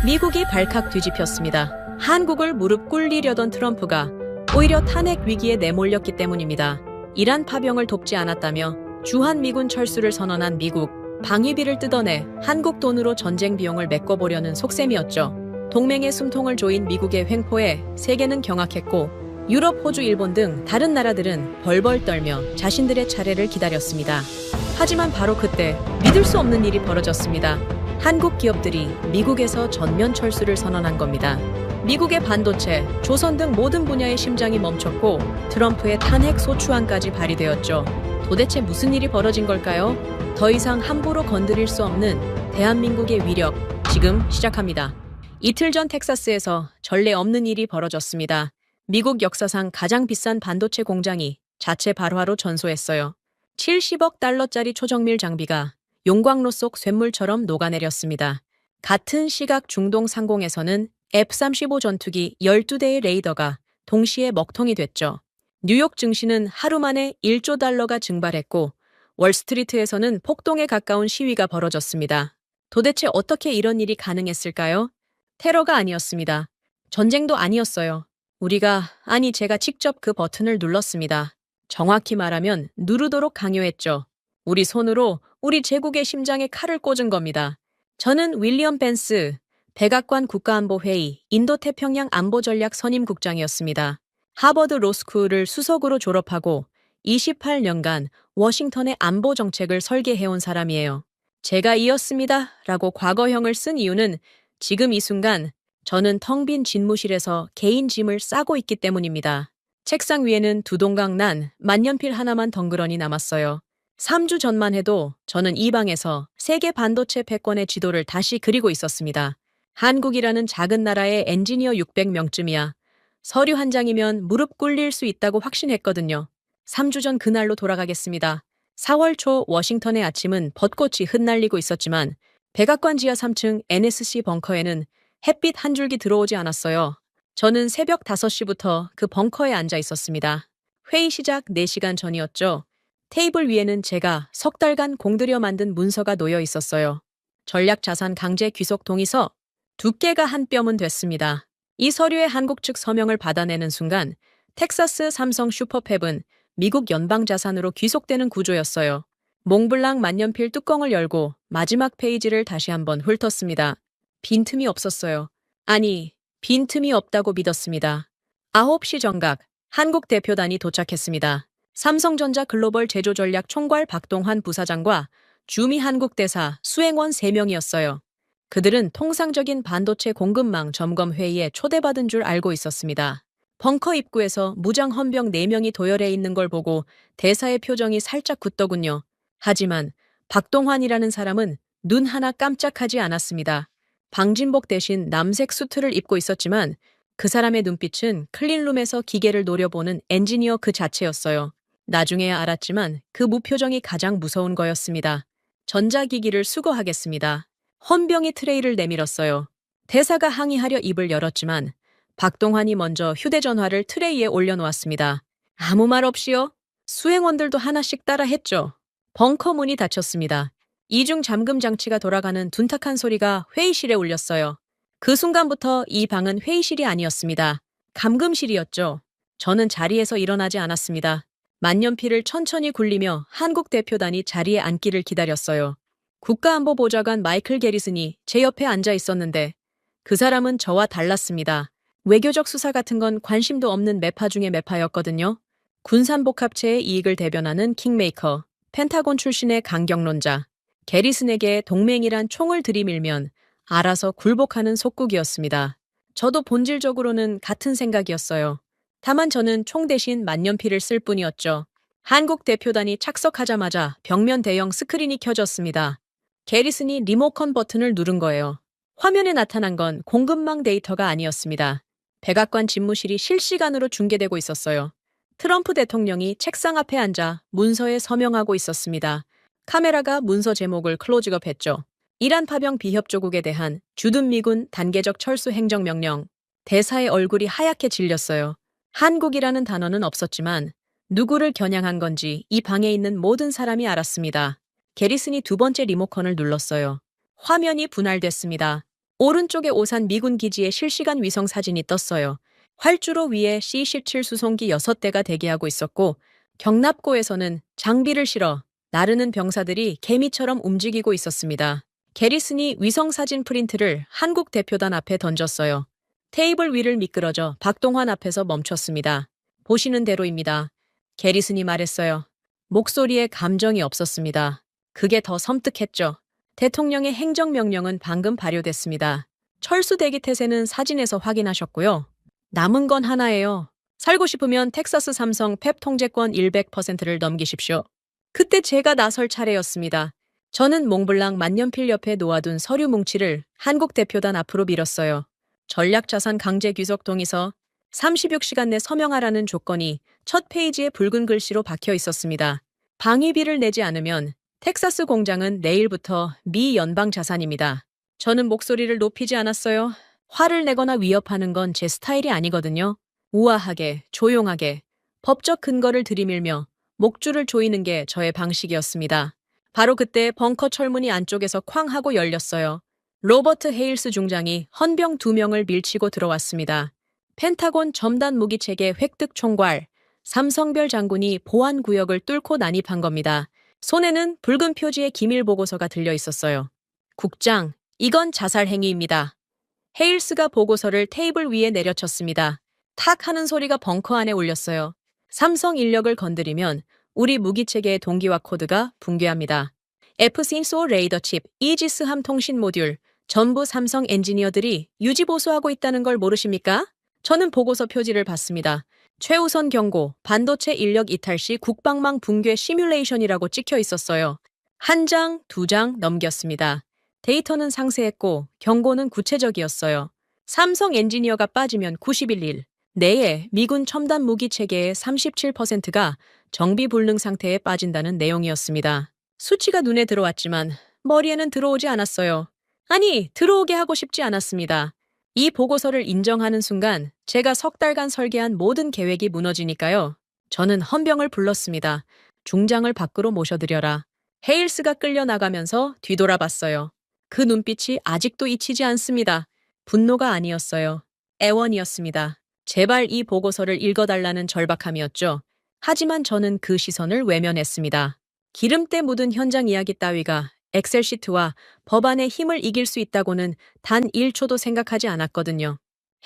미국이 발칵 뒤집혔습니다. 한국을 무릎 꿇리려던 트럼프가 오히려 탄핵 위기에 내몰렸기 때문입니다. 이란 파병을 돕지 않았다며 주한미군 철수를 선언한 미국, 방위비를 뜯어내 한국 돈으로 전쟁 비용을 메꿔보려는 속셈이었죠. 동맹의 숨통을 조인 미국의 횡포에 세계는 경악했고 유럽, 호주, 일본 등 다른 나라들은 벌벌 떨며 자신들의 차례를 기다렸습니다. 하지만 바로 그때 믿을 수 없는 일이 벌어졌습니다. 한국 기업들이 미국에서 전면 철수를 선언한 겁니다. 미국의 반도체, 조선 등 모든 분야의 심장이 멈췄고 트럼프의 탄핵 소추안까지 발의되었죠. 도대체 무슨 일이 벌어진 걸까요? 더 이상 함부로 건드릴 수 없는 대한민국의 위력, 지금 시작합니다. 이틀 전 텍사스에서 전례 없는 일이 벌어졌습니다. 미국 역사상 가장 비싼 반도체 공장이 자체 발화로 전소했어요. 70억 달러짜리 초정밀 장비가 용광로 속 쇳물처럼 녹아내렸습니다. 같은 시각 중동 상공에서는 F-35 전투기 12대의 레이더가 동시에 먹통이 됐죠. 뉴욕 증시는 하루 만에 1조 달러가 증발했고 월스트리트에서는 폭동에 가까운 시위가 벌어졌습니다. 도대체 어떻게 이런 일이 가능했을까요? 테러가 아니었습니다. 전쟁도 아니었어요. 제가 직접 그 버튼을 눌렀습니다. 정확히 말하면 누르도록 강요했죠. 우리 손으로 우리 제국의 심장에 칼을 꽂은 겁니다. 저는 윌리엄 벤스, 백악관 국가안보회의 인도태평양 안보전략 선임국장이었습니다. 하버드 로스쿨을 수석으로 졸업하고 28년간 워싱턴의 안보정책을 설계해온 사람이에요. 제가 이었습니다 라고 과거형을 쓴 이유는 지금 이 순간 저는 텅 빈 집무실에서 개인 짐을 싸고 있기 때문입니다. 책상 위에는 두 동강 난 만년필 하나만 덩그러니 남았어요. 3주 전만 해도 저는 이 방에서 세계 반도체 패권의 지도를 다시 그리고 있었습니다. 한국이라는 작은 나라의 엔지니어 600명쯤이야. 서류 한 장이면 무릎 꿇릴 수 있다고 확신했거든요. 3주 전 그날로 돌아가겠습니다. 4월 초 워싱턴의 아침은 벚꽃이 흩날리고 있었지만 백악관 지하 3층 NSC 벙커에는 햇빛 한 줄기 들어오지 않았어요. 저는 새벽 5시부터 그 벙커에 앉아 있었습니다. 회의 시작 4시간 전이었죠. 테이블 위에는 제가 석 달간 공들여 만든 문서가 놓여 있었어요. 전략자산 강제 귀속 동의서 두께가 한 뼘은 됐습니다. 이 서류에 한국 측 서명을 받아내는 순간 텍사스 삼성 슈퍼팹은 미국 연방자산으로 귀속되는 구조였어요. 몽블랑 만년필 뚜껑을 열고 마지막 페이지를 다시 한번 훑었습니다. 빈틈이 없었어요. 아니, 빈틈이 없다고 믿었습니다. 9시 정각 한국 대표단이 도착했습니다. 삼성전자 글로벌 제조전략 총괄 박동환 부사장과 주미 한국 대사 수행원 3명이었어요. 그들은 통상적인 반도체 공급망 점검 회의에 초대받은 줄 알고 있었습니다. 벙커 입구에서 무장 헌병 4명이 도열해 있는 걸 보고 대사의 표정이 살짝 굳더군요. 하지만 박동환이라는 사람은 눈 하나 깜짝하지 않았습니다. 방진복 대신 남색 수트를 입고 있었지만 그 사람의 눈빛은 클린룸에서 기계를 노려보는 엔지니어 그 자체였어요. 나중에야 알았지만 그 무표정이 가장 무서운 거였습니다. 전자기기를 수거하겠습니다. 헌병이 트레이를 내밀었어요. 대사가 항의하려 입을 열었지만 박동환이 먼저 휴대전화를 트레이에 올려놓았습니다. 아무 말 없이요? 수행원들도 하나씩 따라 했죠. 벙커 문이 닫혔습니다. 이중 잠금 장치가 돌아가는 둔탁한 소리가 회의실에 울렸어요. 그 순간부터 이 방은 회의실이 아니었습니다. 감금실이었죠. 저는 자리에서 일어나지 않았습니다. 만년필을 천천히 굴리며 한국 대표단이 자리에 앉기를 기다렸어요. 국가안보보좌관 마이클 게리슨이 제 옆에 앉아 있었는데 그 사람은 저와 달랐습니다. 외교적 수사 같은 건 관심도 없는 매파 중의 매파였거든요. 군산복합체의 이익을 대변하는 킹메이커, 펜타곤 출신의 강경론자, 게리슨에게 동맹이란 총을 들이밀면 알아서 굴복하는 속국이었습니다. 저도 본질적으로는 같은 생각이었어요. 다만 저는 총 대신 만년필을 쓸 뿐이었죠. 한국 대표단이 착석하자마자 벽면 대형 스크린이 켜졌습니다. 게리슨이 리모컨 버튼을 누른 거예요. 화면에 나타난 건 공급망 데이터가 아니었습니다. 백악관 집무실이 실시간으로 중계되고 있었어요. 트럼프 대통령이 책상 앞에 앉아 문서에 서명하고 있었습니다. 카메라가 문서 제목을 클로즈업했죠. 이란 파병 비협조국에 대한 주둔 미군 단계적 철수 행정명령. 대사의 얼굴이 하얗게 질렸어요. 한국이라는 단어는 없었지만 누구를 겨냥한 건지 이 방에 있는 모든 사람이 알았습니다. 게리슨이 두 번째 리모컨을 눌렀어요. 화면이 분할됐습니다. 오른쪽에 오산 미군 기지의 실시간 위성 사진이 떴어요. 활주로 위에 C-17 수송기 6대가 대기하고 있었고 경납고에서는 장비를 실어 나르는 병사들이 개미처럼 움직이고 있었습니다. 게리슨이 위성 사진 프린트를 한국 대표단 앞에 던졌어요. 테이블 위를 미끄러져 박동환 앞에서 멈췄습니다. 보시는 대로입니다. 게리슨이 말했어요. 목소리에 감정이 없었습니다. 그게 더 섬뜩했죠. 대통령의 행정명령은 방금 발효됐습니다. 철수 대기 태세는 사진에서 확인하셨고요. 남은 건 하나예요. 살고 싶으면 텍사스 삼성 펩 통제권 100%를 넘기십시오. 그때 제가 나설 차례였습니다. 저는 몽블랑 만년필 옆에 놓아둔 서류 뭉치를 한국 대표단 앞으로 밀었어요. 전략자산 강제 귀속 동의서 36시간 내 서명하라는 조건이 첫 페이지에 붉은 글씨로 박혀 있었습니다. 방위비를 내지 않으면 텍사스 공장은 내일부터 미 연방 자산입니다. 저는 목소리를 높이지 않았어요. 화를 내거나 위협하는 건 제 스타일이 아니거든요. 우아하게, 조용하게, 법적 근거를 들이밀며 목줄을 조이는 게 저의 방식이었습니다. 바로 그때 벙커 철문이 안쪽에서 쾅 하고 열렸어요. 로버트 헤일스 중장이 헌병 2명을 밀치고 들어왔습니다. 펜타곤 첨단 무기체계 획득 총괄, 삼성별 장군이 보안 구역을 뚫고 난입한 겁니다. 손에는 붉은 표지의 기밀 보고서가 들려 있었어요. 국장, 이건 자살 행위입니다. 헤일스가 보고서를 테이블 위에 내려쳤습니다. 탁 하는 소리가 벙커 안에 울렸어요. 삼성 인력을 건드리면 우리 무기체계의 동기화 코드가 붕괴합니다. F-SINSO 레이더 칩, 이지스 함 통신 모듈, 전부 삼성 엔지니어들이 유지보수하고 있다는 걸 모르십니까? 저는 보고서 표지를 봤습니다. 최우선 경고, 반도체 인력 이탈 시 국방망 붕괴 시뮬레이션이라고 찍혀 있었어요. 한 장, 2장 넘겼습니다. 데이터는 상세했고 경고는 구체적이었어요. 삼성 엔지니어가 빠지면 90일 일 내에 미군 첨단 무기 체계의 37%가 정비 불능 상태에 빠진다는 내용이었습니다. 수치가 눈에 들어왔지만 머리에는 들어오지 않았어요. 아니, 들어오게 하고 싶지 않았습니다. 이 보고서를 인정하는 순간 제가 석 달간 설계한 모든 계획이 무너지니까요. 저는 헌병을 불렀습니다. 중장을 밖으로 모셔드려라. 헤일스가 끌려나가면서 뒤돌아봤어요. 그 눈빛이 아직도 잊히지 않습니다. 분노가 아니었어요. 애원이었습니다. 제발 이 보고서를 읽어달라는 절박함이었죠. 하지만 저는 그 시선을 외면했습니다. 기름때 묻은 현장 이야기 따위가 엑셀 시트와 법안의 힘을 이길 수 있다고는 단 1초도 생각하지 않았거든요.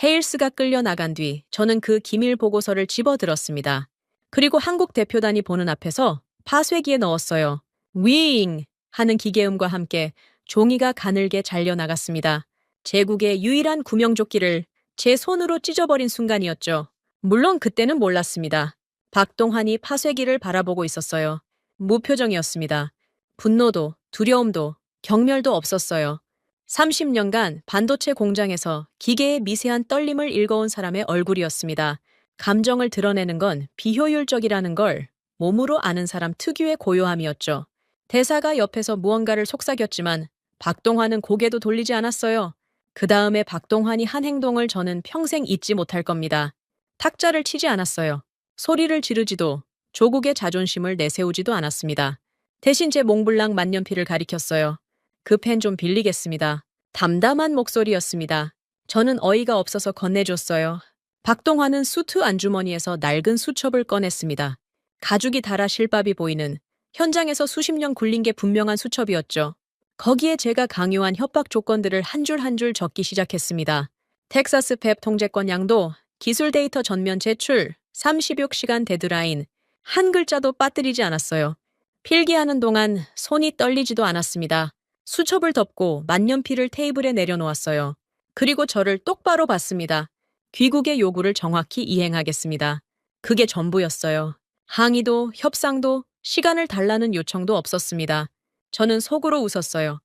헤일스가 끌려나간 뒤 저는 그 기밀 보고서를 집어들었습니다. 그리고 한국 대표단이 보는 앞에서 파쇄기에 넣었어요. 윙! 하는 기계음과 함께 종이가 가늘게 잘려나갔습니다. 제국의 유일한 구명조끼를 제 손으로 찢어버린 순간이었죠. 물론 그때는 몰랐습니다. 박동환이 파쇄기를 바라보고 있었어요. 무표정이었습니다. 분노도, 두려움도, 경멸도 없었어요. 30년간 반도체 공장에서 기계의 미세한 떨림을 읽어온 사람의 얼굴이었습니다. 감정을 드러내는 건 비효율적이라는 걸 몸으로 아는 사람 특유의 고요함이었죠. 대사가 옆에서 무언가를 속삭였지만 박동환은 고개도 돌리지 않았어요. 그 다음에 박동환이 한 행동을 저는 평생 잊지 못할 겁니다. 탁자를 치지 않았어요. 소리를 지르지도 조국의 자존심을 내세우지도 않았습니다. 대신 제 몽블랑 만년필을 가리켰어요. 그 펜 좀 빌리겠습니다. 담담한 목소리였습니다. 저는 어이가 없어서 건네줬어요. 박동환은 수트 안주머니에서 낡은 수첩을 꺼냈습니다. 가죽이 달아 실밥이 보이는 현장에서 수십 년 굴린 게 분명한 수첩이었죠. 거기에 제가 강요한 협박 조건들을 한 줄 한 줄 적기 시작했습니다. 텍사스 펩 통제권 양도, 기술 데이터 전면 제출, 36시간 데드라인, 한 글자도 빠뜨리지 않았어요. 필기하는 동안 손이 떨리지도 않았습니다. 수첩을 덮고 만년필을 테이블에 내려놓았어요. 그리고 저를 똑바로 봤습니다. 귀국의 요구를 정확히 이행하겠습니다. 그게 전부였어요. 항의도, 협상도, 시간을 달라는 요청도 없었습니다. 저는 속으로 웃었어요.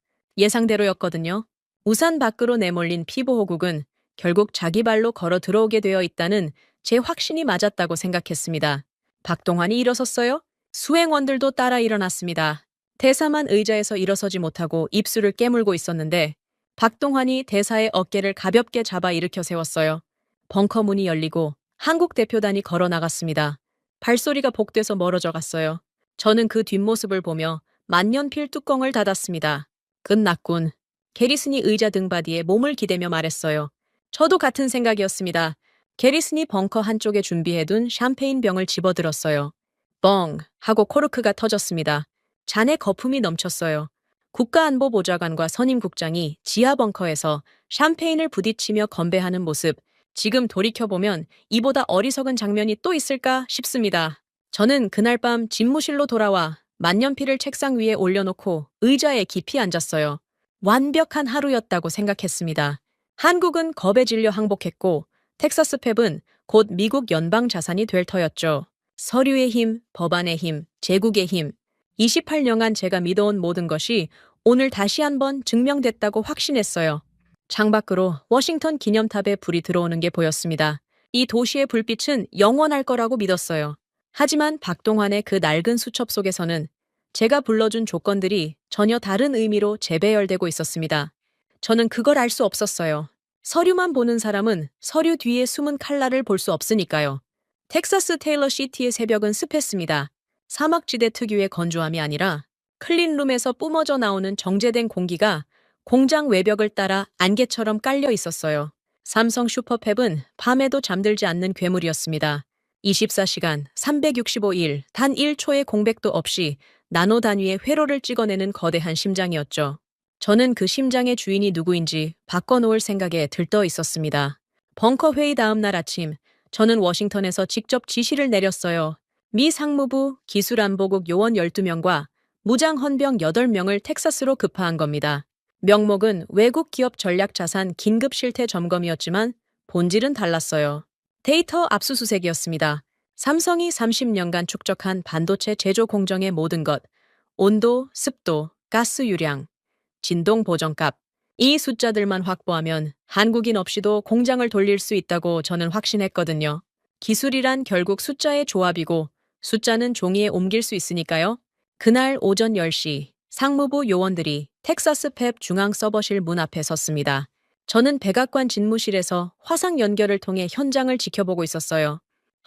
예상대로였거든요. 우산 밖으로 내몰린 피보호국은 결국 자기 발로 걸어 들어오게 되어 있다는 제 확신이 맞았다고 생각했습니다. 박동환이 일어섰어요. 수행원들도 따라 일어났습니다. 대사만 의자에서 일어서지 못하고 입술을 깨물고 있었는데 박동환이 대사의 어깨를 가볍게 잡아 일으켜 세웠어요. 벙커 문이 열리고 한국 대표단이 걸어 나갔습니다. 발소리가 복돼서 멀어져 갔어요. 저는 그 뒷모습을 보며 만년필 뚜껑을 닫았습니다. 끝났군. 게리슨이 의자 등받이에 몸을 기대며 말했어요. 저도 같은 생각이었습니다. 게리슨이 벙커 한쪽에 준비해둔 샴페인 병을 집어들었어요. 뻥 하고 코르크가 터졌습니다. 잔에 거품이 넘쳤어요. 국가안보보좌관과 선임국장이 지하 벙커에서 샴페인을 부딪히며 건배하는 모습, 지금 돌이켜보면 이보다 어리석은 장면이 또 있을까 싶습니다. 저는 그날 밤 집무실로 돌아와 만년필을 책상 위에 올려놓고 의자에 깊이 앉았어요. 완벽한 하루였다고 생각했습니다. 한국은 겁에 질려 항복했고 텍사스 펩은 곧 미국 연방 자산이 될 터였죠. 서류의 힘, 법안의 힘, 제국의 힘. 28년간 제가 믿어온 모든 것이 오늘 다시 한번 증명됐다고 확신했어요. 창밖으로 워싱턴 기념탑에 불이 들어오는 게 보였습니다. 이 도시의 불빛은 영원할 거라고 믿었어요. 하지만 박동환의 그 낡은 수첩 속에서는 제가 불러준 조건들이 전혀 다른 의미로 재배열되고 있었습니다. 저는 그걸 알 수 없었어요. 서류만 보는 사람은 서류 뒤에 숨은 칼날을 볼 수 없으니까요. 텍사스 테일러 시티의 새벽은 습했습니다. 사막지대 특유의 건조함이 아니라 클린룸에서 뿜어져 나오는 정제된 공기가 공장 외벽을 따라 안개처럼 깔려 있었어요. 삼성 슈퍼팹은 밤에도 잠들지 않는 괴물이었습니다. 24시간, 365일, 단 1초의 공백도 없이 나노 단위의 회로를 찍어내는 거대한 심장이었죠. 저는 그 심장의 주인이 누구인지 바꿔놓을 생각에 들떠 있었습니다. 벙커 회의 다음 날 아침, 저는 워싱턴에서 직접 지시를 내렸어요. 미 상무부 기술안보국 요원 12명과 무장 헌병 8명을 텍사스로 급파한 겁니다. 명목은 외국 기업 전략자산 긴급 실태 점검이었지만 본질은 달랐어요. 데이터 압수수색이었습니다. 삼성이 30년간 축적한 반도체 제조 공정의 모든 것, 온도, 습도, 가스 유량, 진동 보정값, 이 숫자들만 확보하면 한국인 없이도 공장을 돌릴 수 있다고 저는 확신했거든요. 기술이란 결국 숫자의 조합이고 숫자는 종이에 옮길 수 있으니까요. 그날 오전 10시 상무부 요원들이 텍사스 펩 중앙 서버실 문 앞에 섰습니다. 저는 백악관 집무실에서 화상 연결을 통해 현장을 지켜보고 있었어요.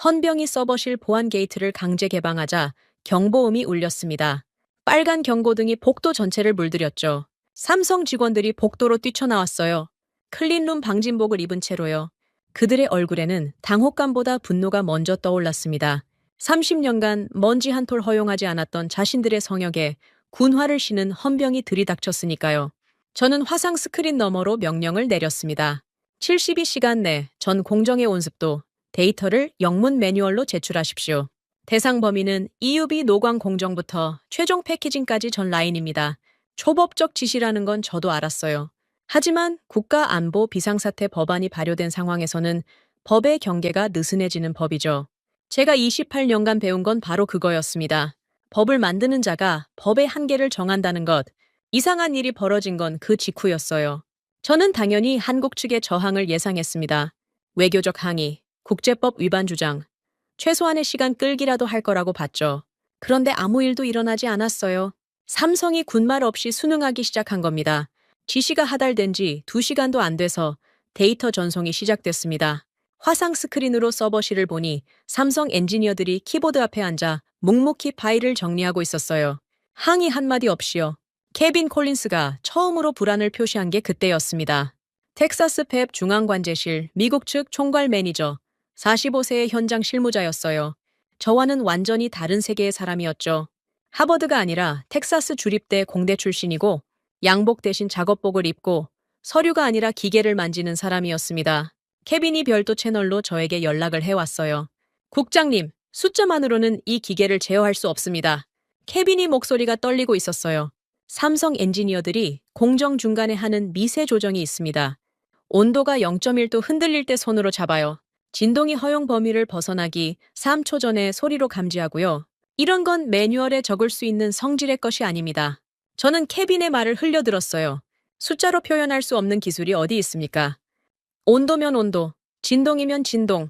헌병이 서버실 보안 게이트를 강제 개방하자 경보음이 울렸습니다. 빨간 경고등이 복도 전체를 물들였죠. 삼성 직원들이 복도로 뛰쳐나왔어요. 클린룸 방진복을 입은 채로요. 그들의 얼굴에는 당혹감보다 분노가 먼저 떠올랐습니다. 30년간 먼지 한 톨 허용하지 않았던 자신들의 성역에 군화를 신은 헌병이 들이닥쳤으니까요. 저는 화상 스크린 너머로 명령을 내렸습니다. 72시간 내 전 공정의 온습도, 데이터를 영문 매뉴얼로 제출하십시오. 대상 범위는 EUV 노광 공정부터 최종 패키징까지 전 라인입니다. 초법적 지시라는 건 저도 알았어요. 하지만 국가안보 비상사태 법안이 발효된 상황에서는 법의 경계가 느슨해지는 법이죠. 제가 28년간 배운 건 바로 그거였습니다. 법을 만드는 자가 법의 한계를 정한다는 것, 이상한 일이 벌어진 건 그 직후였어요. 저는 당연히 한국 측의 저항을 예상했습니다. 외교적 항의, 국제법 위반 주장, 최소한의 시간 끌기라도 할 거라고 봤죠. 그런데 아무 일도 일어나지 않았어요. 삼성이 군말 없이 순응하기 시작한 겁니다. 지시가 하달된 지 2시간도 안 돼서 데이터 전송이 시작됐습니다. 화상 스크린으로 서버실을 보니 삼성 엔지니어들이 키보드 앞에 앉아 묵묵히 파일을 정리하고 있었어요. 항의 한마디 없이요. 케빈 콜린스가 처음으로 불안을 표시한 게 그때였습니다. 텍사스 펩 중앙관제실 미국 측 총괄 매니저, 45세의 현장 실무자였어요. 저와는 완전히 다른 세계의 사람이었죠. 하버드가 아니라 텍사스 주립대 공대 출신이고 양복 대신 작업복을 입고 서류가 아니라 기계를 만지는 사람이었습니다. 케빈이 별도 채널로 저에게 연락을 해왔어요. 국장님, 숫자만으로는 이 기계를 제어할 수 없습니다. 케빈이 목소리가 떨리고 있었어요. 삼성 엔지니어들이 공정 중간에 하는 미세 조정이 있습니다. 온도가 0.1도 흔들릴 때 손으로 잡아요. 진동이 허용 범위를 벗어나기 3초 전에 소리로 감지하고요. 이런 건 매뉴얼에 적을 수 있는 성질의 것이 아닙니다. 저는 케빈의 말을 흘려들었어요. 숫자로 표현할 수 없는 기술이 어디 있습니까? 온도면 온도, 진동이면 진동,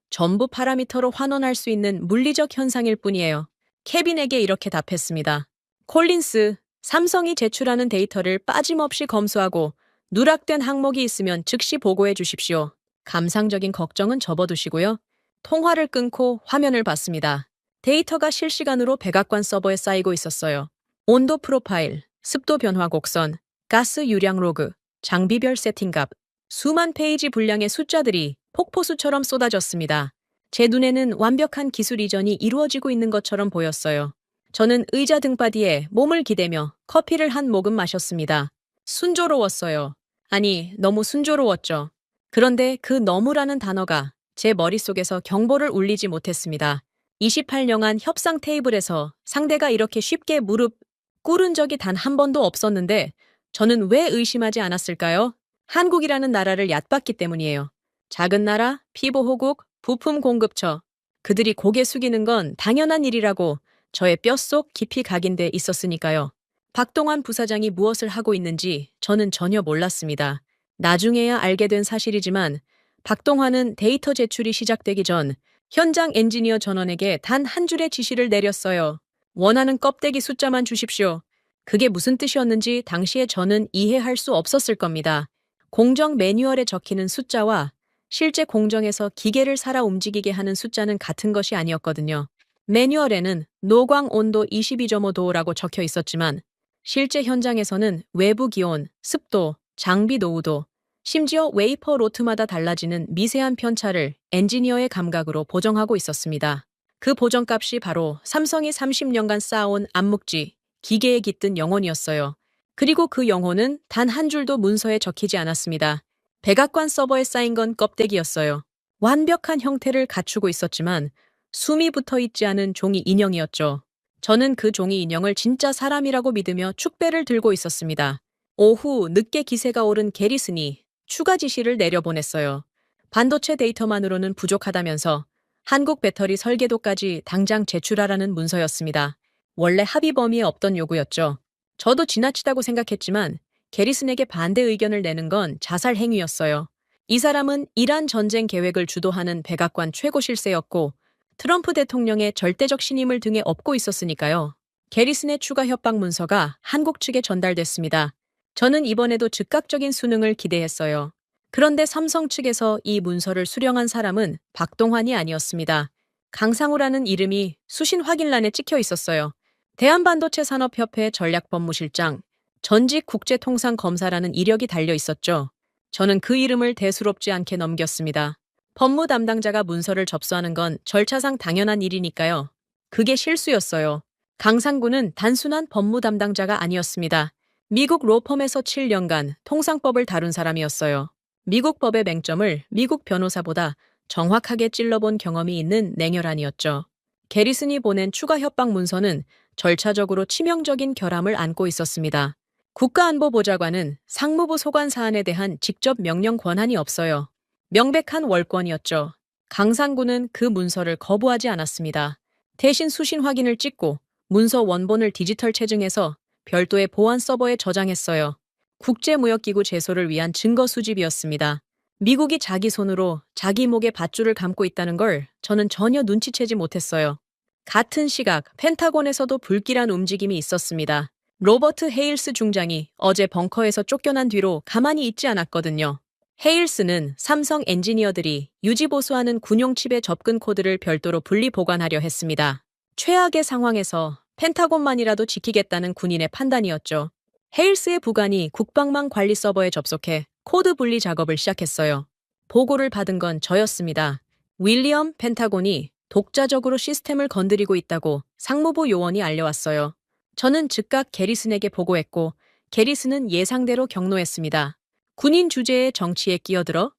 전부 파라미터로 환원할 수 있는 물리적 현상일 뿐이에요. 케빈에게 이렇게 답했습니다. 콜린스, 삼성이 제출하는 데이터를 빠짐없이 검수하고 누락된 항목이 있으면 즉시 보고해 주십시오. 감상적인 걱정은 접어두시고요. 통화를 끊고 화면을 봤습니다. 데이터가 실시간으로 백악관 서버에 쌓이고 있었어요. 온도 프로파일, 습도 변화 곡선, 가스 유량 로그, 장비별 세팅값, 수만 페이지 분량의 숫자들이 폭포수처럼 쏟아졌습니다. 제 눈에는 완벽한 기술 이전이 이루어지고 있는 것처럼 보였어요. 저는 의자 등받이에 몸을 기대며 커피를 한 모금 마셨습니다. 순조로웠어요. 아니, 너무 순조로웠죠. 그런데 그 너무라는 단어가 제 머릿속에서 경보를 울리지 못했습니다. 28년간 협상 테이블에서 상대가 이렇게 쉽게 무릎 꿇은 적이 단 한 번도 없었는데 저는 왜 의심하지 않았을까요? 한국이라는 나라를 얕봤기 때문이에요. 작은 나라, 피보호국, 부품 공급처. 그들이 고개 숙이는 건 당연한 일이라고 저의 뼛속 깊이 각인돼 있었으니까요. 박동환 부사장이 무엇을 하고 있는지 저는 전혀 몰랐습니다. 나중에야 알게 된 사실이지만 박동환은 데이터 제출이 시작되기 전 현장 엔지니어 전원에게 단 한 줄의 지시를 내렸어요. 원하는 껍데기 숫자만 주십시오. 그게 무슨 뜻이었는지 당시에 저는 이해할 수 없었을 겁니다. 공정 매뉴얼에 적히는 숫자와 실제 공정에서 기계를 살아 움직이게 하는 숫자는 같은 것이 아니었거든요. 매뉴얼에는 노광 온도 22.5도라고 적혀 있었지만 실제 현장에서는 외부 기온, 습도, 장비 노후도, 심지어 웨이퍼 로트마다 달라지는 미세한 편차를 엔지니어의 감각으로 보정하고 있었습니다. 그 보정값이 바로 삼성이 30년간 쌓아온 암묵지, 기계에 깃든 영혼이었어요. 그리고 그 영혼은 단 한 줄도 문서에 적히지 않았습니다. 백악관 서버에 쌓인 건 껍데기였어요. 완벽한 형태를 갖추고 있었지만 숨이 붙어 있지 않은 종이 인형이었죠. 저는 그 종이 인형을 진짜 사람이라고 믿으며 축배를 들고 있었습니다. 오후 늦게 기세가 오른 게리슨이 추가 지시를 내려보냈어요. 반도체 데이터만으로는 부족하다면서 한국 배터리 설계도까지 당장 제출하라는 문서였습니다. 원래 합의 범위에 없던 요구였죠. 저도 지나치다고 생각했지만 게리슨에게 반대 의견을 내는 건 자살 행위였어요. 이 사람은 이란 전쟁 계획을 주도하는 백악관 최고 실세였고 트럼프 대통령의 절대적 신임을 등에 업고 있었으니까요. 게리슨의 추가 협박 문서가 한국 측에 전달됐습니다. 저는 이번에도 즉각적인 수능을 기대했어요. 그런데 삼성 측에서 이 문서를 수령한 사람은 박동환이 아니었습니다. 강상우라는 이름이 수신 확인란에 찍혀 있었어요. 대한반도체산업협회 전략법무실장, 전직 국제통상검사라는 이력이 달려 있었죠. 저는 그 이름을 대수롭지 않게 넘겼습니다. 법무 담당자가 문서를 접수하는 건 절차상 당연한 일이니까요. 그게 실수였어요. 강상구는 단순한 법무 담당자가 아니었습니다. 미국 로펌에서 7년간 통상법을 다룬 사람이었어요. 미국 법의 맹점을 미국 변호사보다 정확하게 찔러본 경험이 있는 냉혈한이었죠. 게리슨이 보낸 추가 협박 문서는 절차적으로 치명적인 결함을 안고 있었습니다. 국가안보보좌관은 상무부 소관 사안에 대한 직접 명령 권한이 없어요. 명백한 월권이었죠. 강상구는 그 문서를 거부하지 않았습니다. 대신 수신 확인을 찍고 문서 원본을 디지털 체증해서 별도의 보안 서버에 저장했어요. 국제무역기구 제소를 위한 증거 수집이었습니다. 미국이 자기 손으로 자기 목에 밧줄을 감고 있다는 걸 저는 전혀 눈치채지 못했어요. 같은 시각 펜타곤에서도 불길한 움직임이 있었습니다. 로버트 헤일스 중장이 어제 벙커에서 쫓겨난 뒤로 가만히 있지 않았거든요. 헤일스는 삼성 엔지니어들이 유지보수하는 군용 칩의 접근 코드를 별도로 분리 보관하려 했습니다. 최악의 상황에서 펜타곤만이라도 지키겠다는 군인의 판단이었죠. 헤일스의 부관이 국방망 관리 서버에 접속해 코드 분리 작업을 시작했어요. 보고를 받은 건 저였습니다. 윌리엄 펜타곤이 독자적으로 시스템을 건드리고 있다고 상무부 요원이 알려왔어요. 저는 즉각 게리슨에게 보고했고 게리슨은 예상대로 경로했습니다. 군인 주재의 정치에 끼어들어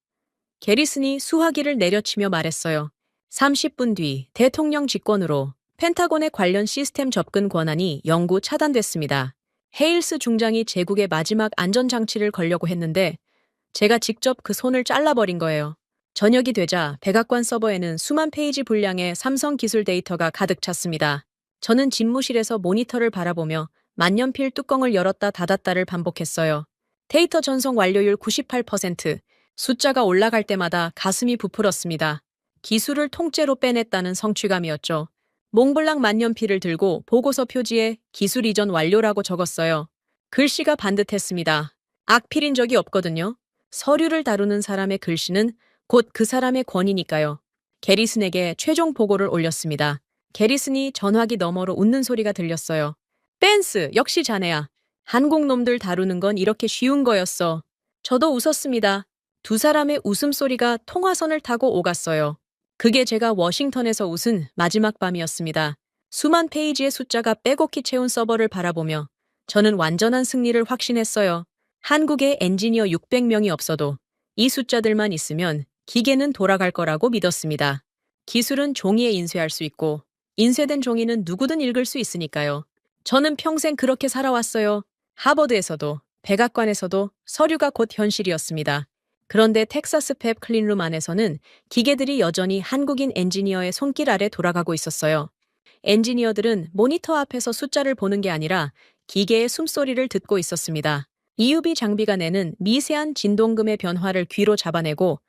게리슨이 수화기를 내려치며 말했어요. 30분 뒤 대통령 직권으로 펜타곤의 관련 시스템 접근 권한이 영구 차단됐습니다. 헤일스 중장이 제국의 마지막 안전장치를 걸려고 했는데 제가 직접 그 손을 잘라버린 거예요. 저녁이 되자 백악관 서버에는 수만 페이지 분량의 삼성 기술 데이터가 가득 찼습니다. 저는 집무실에서 모니터를 바라보며 만년필 뚜껑을 열었다 닫았다를 반복했어요. 데이터 전송 완료율 98%, 숫자가 올라갈 때마다 가슴이 부풀었습니다. 기술을 통째로 빼냈다는 성취감이었죠. 몽블랑 만년필을 들고 보고서 표지에 기술 이전 완료라고 적었어요. 글씨가 반듯했습니다. 악필인 적이 없거든요. 서류를 다루는 사람의 글씨는 곧 그 사람의 권위니까요. 게리슨에게 최종 보고를 올렸습니다. 게리슨이 전화기 너머로 웃는 소리가 들렸어요. 벤스, 역시 자네야. 한국 놈들 다루는 건 이렇게 쉬운 거였어. 저도 웃었습니다. 두 사람의 웃음소리가 통화선을 타고 오갔어요. 그게 제가 워싱턴에서 웃은 마지막 밤이었습니다. 수만 페이지의 숫자가 빼곡히 채운 서버를 바라보며 저는 완전한 승리를 확신했어요. 한국에 엔지니어 600명이 없어도 이 숫자들만 있으면 기계는 돌아갈 거라고 믿었습니다. 기술은 종이에 인쇄할 수 있고 인쇄된 종이는 누구든 읽을 수 있으니까요. 저는 평생 그렇게 살아왔어요. 하버드에서도 백악관에서도 서류가 곧 현실이었습니다. 그런데 텍사스 팹 클린룸 안에서는 기계들이 여전히 한국인 엔지니어의 손길 아래 돌아가고 있었어요. 엔지니어들은 모니터 앞에서 숫자를 보는 게 아니라 기계의 숨소리를 듣고 있었습니다. EUV 장비가 내는 미세한 진동금의 변화를 귀로 잡아내고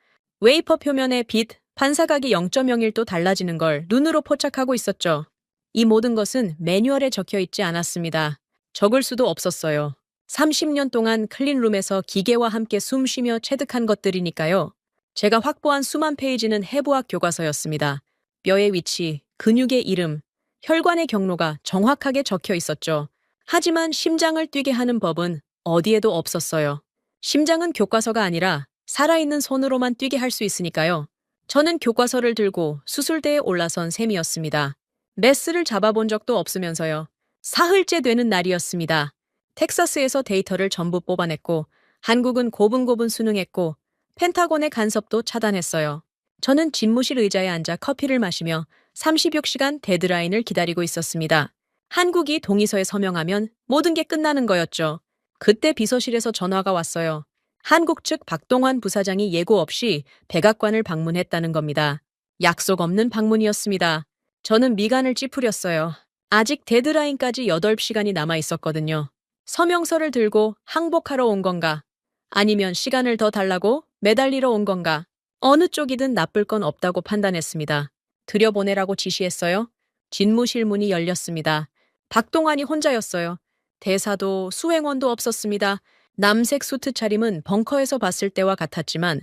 웨이퍼 표면의 빛, 반사각이 0.01도 달라지는 걸 눈으로 포착하고 있었죠. 이 모든 것은 매뉴얼에 적혀 있지 않았습니다. 적을 수도 없었어요. 30년 동안 클린룸에서 기계와 함께 숨쉬며 체득한 것들이니까요. 제가 확보한 수만 페이지는 해부학 교과서였습니다. 뼈의 위치, 근육의 이름, 혈관의 경로가 정확하게 적혀 있었죠. 하지만 심장을 뛰게 하는 법은 어디에도 없었어요. 심장은 교과서가 아니라 살아있는 손으로만 뛰게 할 수 있으니까요. 저는 교과서를 들고 수술대에 올라선 셈이었습니다. 메스를 잡아본 적도 없으면서요. 사흘째 되는 날이었습니다. 텍사스에서 데이터를 전부 뽑아냈고 한국은 고분고분 수능했고 펜타곤의 간섭도 차단했어요. 저는 집무실 의자에 앉아 커피를 마시며 36시간 데드라인을 기다리고 있었습니다. 한국이 동의서에 서명하면 모든 게 끝나는 거였죠. 그때 비서실에서 전화가 왔어요. 한국 측 박동환 부사장이 예고 없이 백악관을 방문했다는 겁니다. 약속 없는 방문이었습니다. 저는 미간을 찌푸렸어요. 아직 데드라인까지 8시간이 남아 있었거든요. 서명서를 들고 항복하러 온 건가? 아니면 시간을 더 달라고 매달리러 온 건가? 어느 쪽이든 나쁠 건 없다고 판단했습니다. 들여보내라고 지시했어요. 집무실 문이 열렸습니다. 박동환이 혼자였어요. 대사도 수행원도 없었습니다. 남색 수트 차림은 벙커에서 봤을 때와 같았지만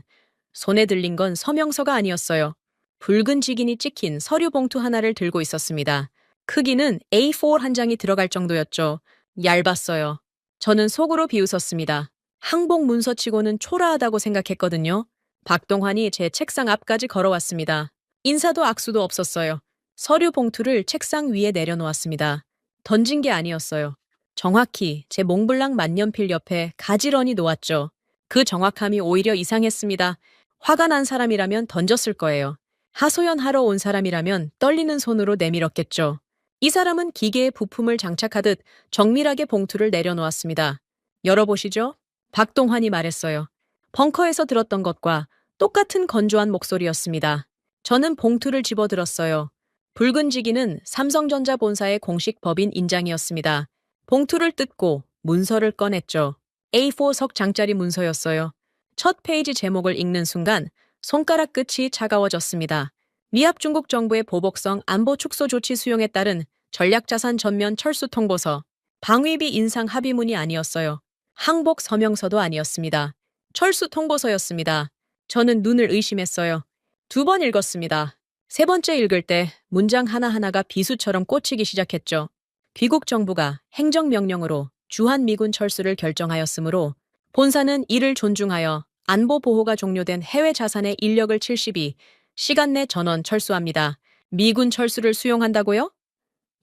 손에 들린 건 서명서가 아니었어요. 붉은 직인이 찍힌 서류 봉투 하나를 들고 있었습니다. 크기는 A4 한 장이 들어갈 정도였죠. 얇았어요. 저는 속으로 비웃었습니다. 항복 문서치고는 초라하다고 생각했거든요. 박동환이 제 책상 앞까지 걸어왔습니다. 인사도 악수도 없었어요. 서류 봉투를 책상 위에 내려놓았습니다. 던진 게 아니었어요. 정확히 제 몽블랑 만년필 옆에 가지런히 놓았죠. 그 정확함이 오히려 이상했습니다. 화가 난 사람이라면 던졌을 거예요. 하소연하러 온 사람이라면 떨리는 손으로 내밀었겠죠. 이 사람은 기계에 부품을 장착하듯 정밀하게 봉투를 내려놓았습니다. 열어보시죠. 박동환이 말했어요. 벙커에서 들었던 것과 똑같은 건조한 목소리였습니다. 저는 봉투를 집어들었어요. 붉은 지기는 삼성전자 본사의 공식 법인 인장이었습니다. 봉투를 뜯고 문서를 꺼냈죠. A4석 장짜리 문서였어요. 첫 페이지 제목을 읽는 순간 손가락 끝이 차가워졌습니다. 미합 중국 정부의 보복성 안보 축소 조치 수용에 따른 전략자산 전면 철수 통보서. 방위비 인상 합의문이 아니었어요. 항복 서명서도 아니었습니다. 철수 통보서였습니다. 저는 눈을 의심했어요. 2번 읽었습니다. 세 번째 읽을 때 문장 하나하나가 비수처럼 꽂히기 시작했죠. 귀국 정부가 행정명령으로 주한미군 철수를 결정하였으므로 본사는 이를 존중하여 안보 보호가 종료된 해외 자산의 인력을 72시간 내 전원 철수합니다. 미군 철수를 수용한다고요?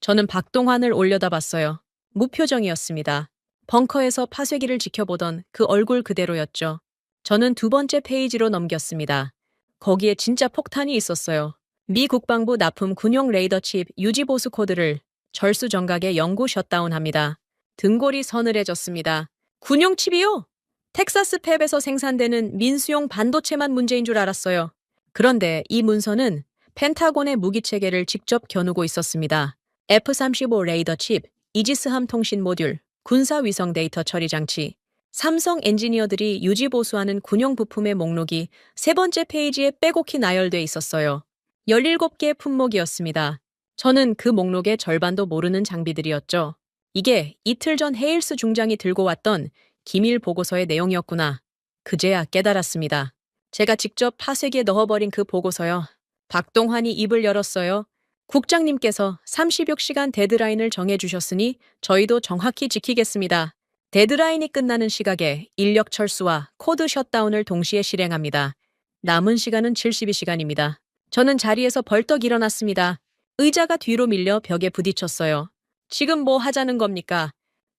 저는 박동환을 올려다봤어요. 무표정이었습니다. 벙커에서 파쇄기를 지켜보던 그 얼굴 그대로였죠. 저는 2번째 페이지로 넘겼습니다. 거기에 진짜 폭탄이 있었어요. 미 국방부 납품 군용 레이더 칩 유지 보수 코드를 절수 정각에 영구 셧다운합니다. 등골이 서늘해졌습니다. 군용 칩이요? 텍사스 팹에서 생산되는 민수용 반도체만 문제인 줄 알았어요. 그런데 이 문서는 펜타곤의 무기체계를 직접 겨누고 있었습니다. F-35 레이더 칩, 이지스함 통신 모듈, 군사 위성 데이터 처리 장치, 삼성 엔지니어들이 유지 보수하는 군용 부품의 목록이 세 번째 페이지에 빼곡히 나열돼 있었어요. 17개의 품목이었습니다. 저는 그 목록의 절반도 모르는 장비들이었죠. 이게 이틀 전 헤일스 중장이 들고 왔던 기밀 보고서의 내용이었구나. 그제야 깨달았습니다. 제가 직접 파쇄기에 넣어버린 그 보고서요. 박동환이 입을 열었어요. 국장님께서 30여 시간 데드라인을 정해주셨으니 저희도 정확히 지키겠습니다. 데드라인이 끝나는 시각에 인력 철수와 코드 셧다운을 동시에 실행합니다. 남은 시간은 72시간입니다. 저는 자리에서 벌떡 일어났습니다. 의자가 뒤로 밀려 벽에 부딪혔어요. 지금 뭐 하자는 겁니까?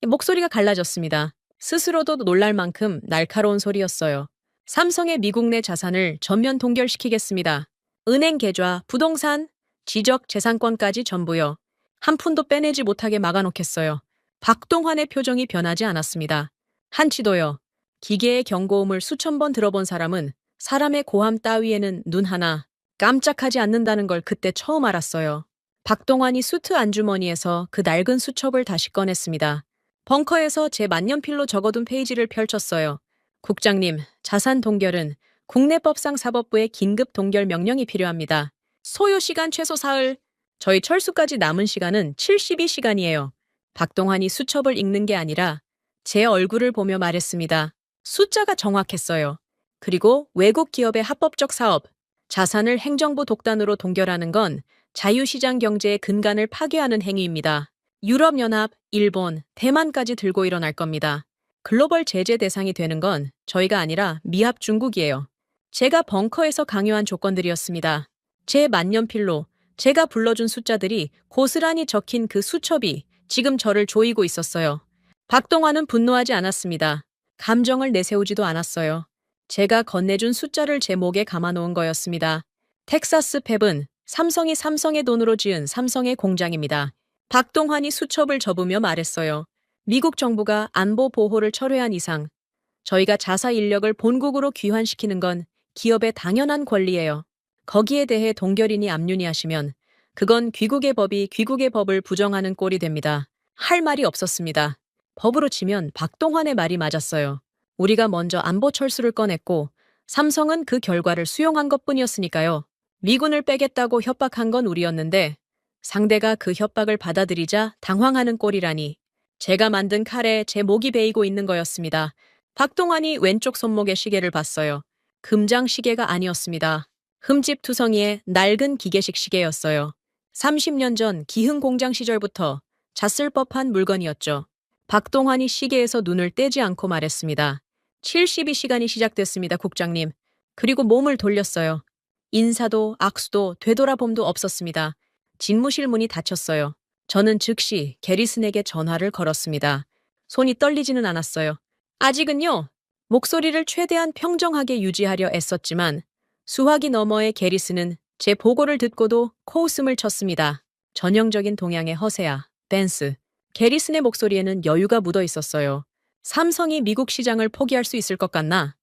목소리가 갈라졌습니다. 스스로도 놀랄 만큼 날카로운 소리였어요. 삼성의 미국 내 자산을 전면 동결시키겠습니다. 은행 계좌, 부동산, 지적 재산권까지 전부요. 한 푼도 빼내지 못하게 막아놓겠어요. 박동환의 표정이 변하지 않았습니다. 한치도요. 기계의 경고음을 수천 번 들어본 사람은 사람의 고함 따위에는 눈 하나 깜짝하지 않는다는 걸 그때 처음 알았어요. 박동환이 수트 안주머니에서 그 낡은 수첩을 다시 꺼냈습니다. 벙커에서 제 만년필로 적어둔 페이지를 펼쳤어요. 국장님, 자산 동결은 국내법상 사법부의 긴급 동결 명령이 필요합니다. 소요 시간 최소 사흘. 저희 철수까지 남은 시간은 72시간이에요. 박동환이 수첩을 읽는 게 아니라 제 얼굴을 보며 말했습니다. 숫자가 정확했어요. 그리고 외국 기업의 합법적 사업, 자산을 행정부 독단으로 동결하는 건 자유시장 경제의 근간을 파괴하는 행위입니다. 유럽연합, 일본, 대만까지 들고 일어날 겁니다. 글로벌 제재 대상이 되는 건 저희가 아니라 미합 중국이에요. 제가 벙커에서 강요한 조건들이었습니다. 제 만년필로 제가 불러준 숫자들이 고스란히 적힌 그 수첩이 지금 저를 조이고 있었어요. 박동환은 분노하지 않았습니다. 감정을 내세우지도 않았어요. 제가 건네준 숫자를 제 목에 감아놓은 거였습니다. 텍사스 팹은 삼성의 돈으로 지은 삼성의 공장입니다. 박동환이 수첩을 접으며 말했어요. 미국 정부가 안보 보호를 철회한 이상 저희가 자사 인력을 본국으로 귀환시키는 건 기업의 당연한 권리예요. 거기에 대해 동결인이 압륜이하시면 그건 귀국의 법이 귀국의 법을 부정하는 꼴이 됩니다. 할 말이 없었습니다. 법으로 치면 박동환의 말이 맞았어요. 우리가 먼저 안보 철수를 꺼냈고 삼성은 그 결과를 수용한 것뿐이었으니까요. 미군을 빼겠다고 협박한 건 우리였는데 상대가 그 협박을 받아들이자 당황하는 꼴이라니. 제가 만든 칼에 제 목이 베이고 있는 거였습니다. 박동환이 왼쪽 손목에 시계를 봤어요. 금장 시계가 아니었습니다. 흠집 투성이의 낡은 기계식 시계였어요. 30년 전 기흥 공장 시절부터 잤을 법한 물건이었죠. 박동환이 시계에서 눈을 떼지 않고 말했습니다. 72시간이 시작됐습니다, 국장님. 그리고 몸을 돌렸어요. 인사도 악수도 되돌아봄도 없었습니다. 집무실 문이 닫혔어요. 저는 즉시 게리슨에게 전화를 걸었습니다. 손이 떨리지는 않았어요. 아직은요. 목소리를 최대한 평정하게 유지하려 애썼지만 수화기 너머의 게리슨은 제 보고를 듣고도 코웃음을 쳤습니다. 전형적인 동양의 허세야, 벤스. 게리슨의 목소리에는 여유가 묻어 있었어요. 삼성이 미국 시장을 포기할 수 있을 것 같나?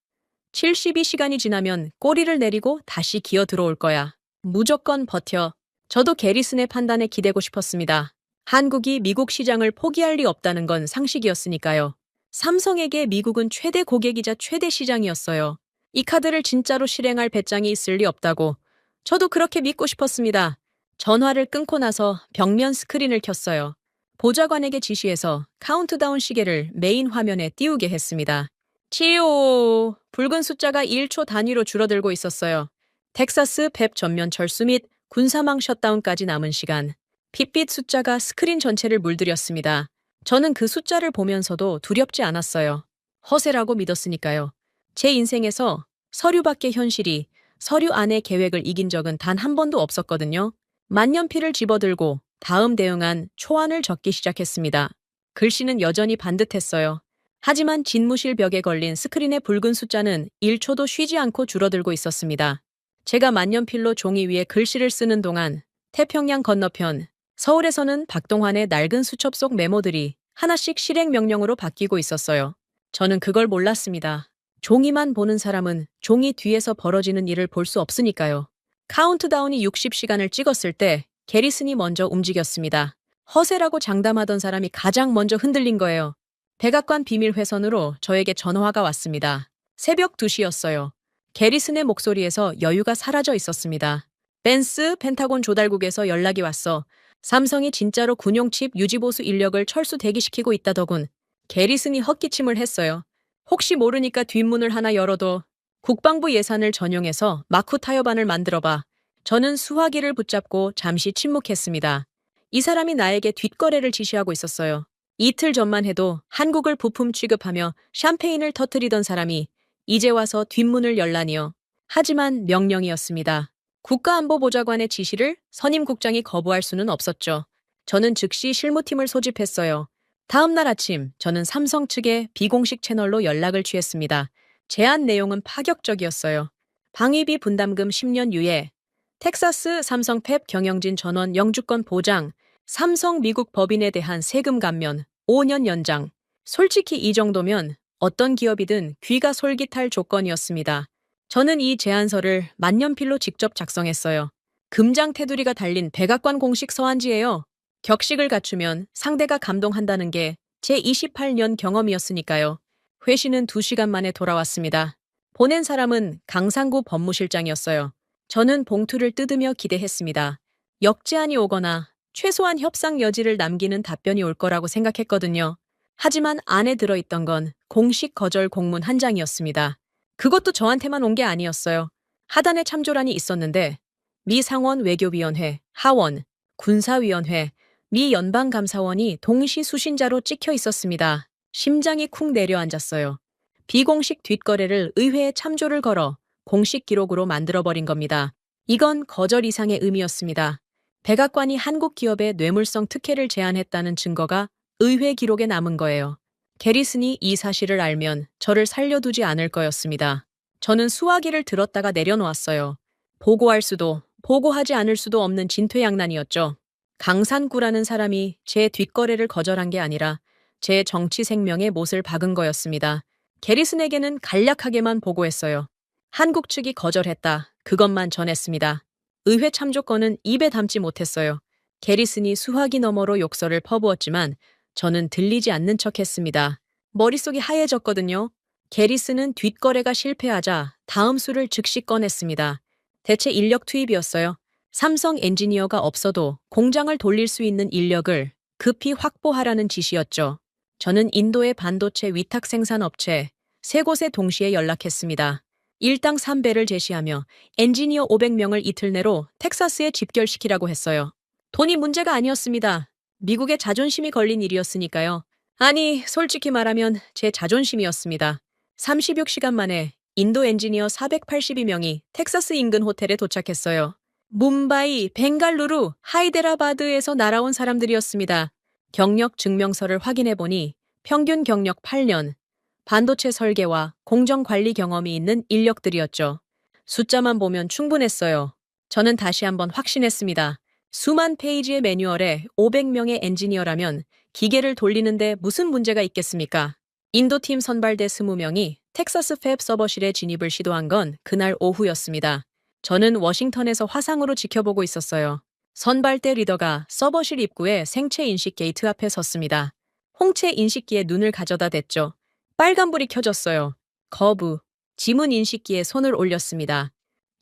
72시간이 지나면 꼬리를 내리고 다시 기어 들어올 거야. 무조건 버텨. 저도 게리슨의 판단에 기대고 싶었습니다. 한국이 미국 시장을 포기할 리 없다는 건 상식이었으니까요. 삼성에게 미국은 최대 고객이자 최대 시장이었어요. 이 카드를 진짜로 실행할 배짱이 있을 리 없다고 저도 그렇게 믿고 싶었습니다. 전화를 끊고 나서 벽면 스크린을 켰어요. 보좌관에게 지시해서 카운트다운 시계를 메인 화면에 띄우게 했습니다. 치오! 붉은 숫자가 1초 단위로 줄어들고 있었어요. 텍사스 팹 전면 철수 및 군사망 셧다운까지 남은 시간. 핏빛 숫자가 스크린 전체를 물들였습니다. 저는 그 숫자를 보면서도 두렵지 않았어요. 허세라고 믿었으니까요. 제 인생에서 서류 밖의 현실이 서류 안의 계획을 이긴 적은 단 한 번도 없었거든요. 만년필을 집어들고 다음 대응안 초안을 적기 시작했습니다. 글씨는 여전히 반듯했어요. 하지만 집무실 벽에 걸린 스크린의 붉은 숫자는 1초도 쉬지 않고 줄어들고 있었습니다. 제가 만년필로 종이 위에 글씨를 쓰는 동안 태평양 건너편 서울에서는 박동환의 낡은 수첩 속 메모들이 하나씩 실행 명령으로 바뀌고 있었어요. 저는 그걸 몰랐습니다. 종이만 보는 사람은 종이 뒤에서 벌어지는 일을 볼 수 없으니까요. 카운트다운이 60시간을 찍었을 때 게리슨이 먼저 움직였습니다. 허세라고 장담하던 사람이 가장 먼저 흔들린 거예요. 백악관 비밀 회선으로 저에게 전화가 왔습니다. 새벽 2시였어요. 게리슨의 목소리에서 여유가 사라져 있었습니다. 벤스 펜타곤 조달국에서 연락이 왔어. 삼성이 진짜로 군용칩 유지보수 인력을 철수 대기시키고 있다더군. 게리슨이 헛기침을 했어요. 혹시 모르니까 뒷문을 하나 열어둬. 국방부 예산을 전용해서 마쿠 타협안을 만들어봐. 저는 수화기를 붙잡고 잠시 침묵했습니다. 이 사람이 나에게 뒷거래를 지시하고 있었어요. 이틀 전만 해도 한국을 부품 취급하며 샴페인을 터뜨리던 사람이 이제 와서 뒷문을 열라니요. 하지만 명령이었습니다. 국가안보보좌관의 지시를 선임 국장이 거부할 수는 없었죠. 저는 즉시 실무팀을 소집했어요. 다음 날 아침 저는 삼성 측의 비공식 채널로 연락을 취했습니다. 제안 내용은 파격적이었어요. 방위비 분담금 10년 유예, 텍사스 삼성 펩 경영진 전원 영주권 보장, 삼성 미국 법인에 대한 세금 감면, 5년 연장. 솔직히 이 정도면 어떤 기업이든 귀가 솔깃할 조건이었습니다. 저는 이 제안서를 만년필로 직접 작성했어요. 금장 테두리가 달린 백악관 공식 서한지예요. 격식을 갖추면 상대가 감동한다는 게 제 28년 경험이었으니까요. 회신은 2시간 만에 돌아왔습니다. 보낸 사람은 강상구 법무실장이었어요. 저는 봉투를 뜯으며 기대했습니다. 역제안이 오거나 최소한 협상 여지를 남기는 답변이 올 거라고 생각했거든요. 하지만 안에 들어있던 건 공식 거절 공문 한 장이었습니다. 그것도 저한테만 온 게 아니었어요. 하단에 참조란이 있었는데 미 상원 외교위원회, 하원, 군사위원회, 미 연방감사원이 동시 수신자로 찍혀 있었습니다. 심장이 쿵 내려앉았어요. 비공식 뒷거래를 의회에 참조를 걸어 공식 기록으로 만들어버린 겁니다. 이건 거절 이상의 의미였습니다. 백악관이 한국 기업의 뇌물성 특혜를 제안했다는 증거가 의회 기록에 남은 거예요. 게리슨이 이 사실을 알면 저를 살려두지 않을 거였습니다. 저는 수화기를 들었다가 내려놓았어요. 보고할 수도 보고하지 않을 수도 없는 진퇴양난이었죠. 강산구라는 사람이 제 뒷거래를 거절한 게 아니라 제 정치 생명의 못을 박은 거였습니다. 게리슨에게는 간략하게만 보고했어요. 한국 측이 거절했다. 그것만 전했습니다. 의회 참조권은 입에 담지 못했어요. 게리슨이 수화기 너머로 욕설을 퍼부었지만 저는 들리지 않는 척했습니다. 머릿속이 하얘졌거든요. 게리슨은 뒷거래가 실패하자 다음 수를 즉시 꺼냈습니다. 대체 인력 투입이었어요. 삼성 엔지니어가 없어도 공장을 돌릴 수 있는 인력을 급히 확보하라는 지시였죠. 저는 인도의 반도체 위탁 생산 업체 3곳에 동시에 연락했습니다. 일당 3배를 제시하며 엔지니어 500명을 이틀 내로 텍사스에 집결시키라고 했어요. 돈이 문제가 아니었습니다. 미국의 자존심이 걸린 일이었으니까요. 아니, 솔직히 말하면 제 자존심이었습니다. 36시간 만에 인도 엔지니어 482명이 텍사스 인근 호텔에 도착했어요. 뭄바이, 벵갈루루, 하이데라바드에서 날아온 사람들이었습니다. 경력 증명서를 확인해보니 평균 경력 8년, 반도체 설계와 공정 관리 경험이 있는 인력들이었죠. 숫자만 보면 충분했어요. 저는 다시 한번 확신했습니다. 수만 페이지의 매뉴얼에 500명의 엔지니어라면 기계를 돌리는데 무슨 문제가 있겠습니까? 인도팀 선발대 20명이 텍사스 팹 서버실에 진입을 시도한 건 그날 오후였습니다. 저는 워싱턴에서 화상으로 지켜보고 있었어요. 선발대 리더가 서버실 입구에 생체 인식 게이트 앞에 섰습니다. 홍채 인식기에 눈을 가져다 댔죠. 빨간불이 켜졌어요. 거부. 지문 인식기에 손을 올렸습니다.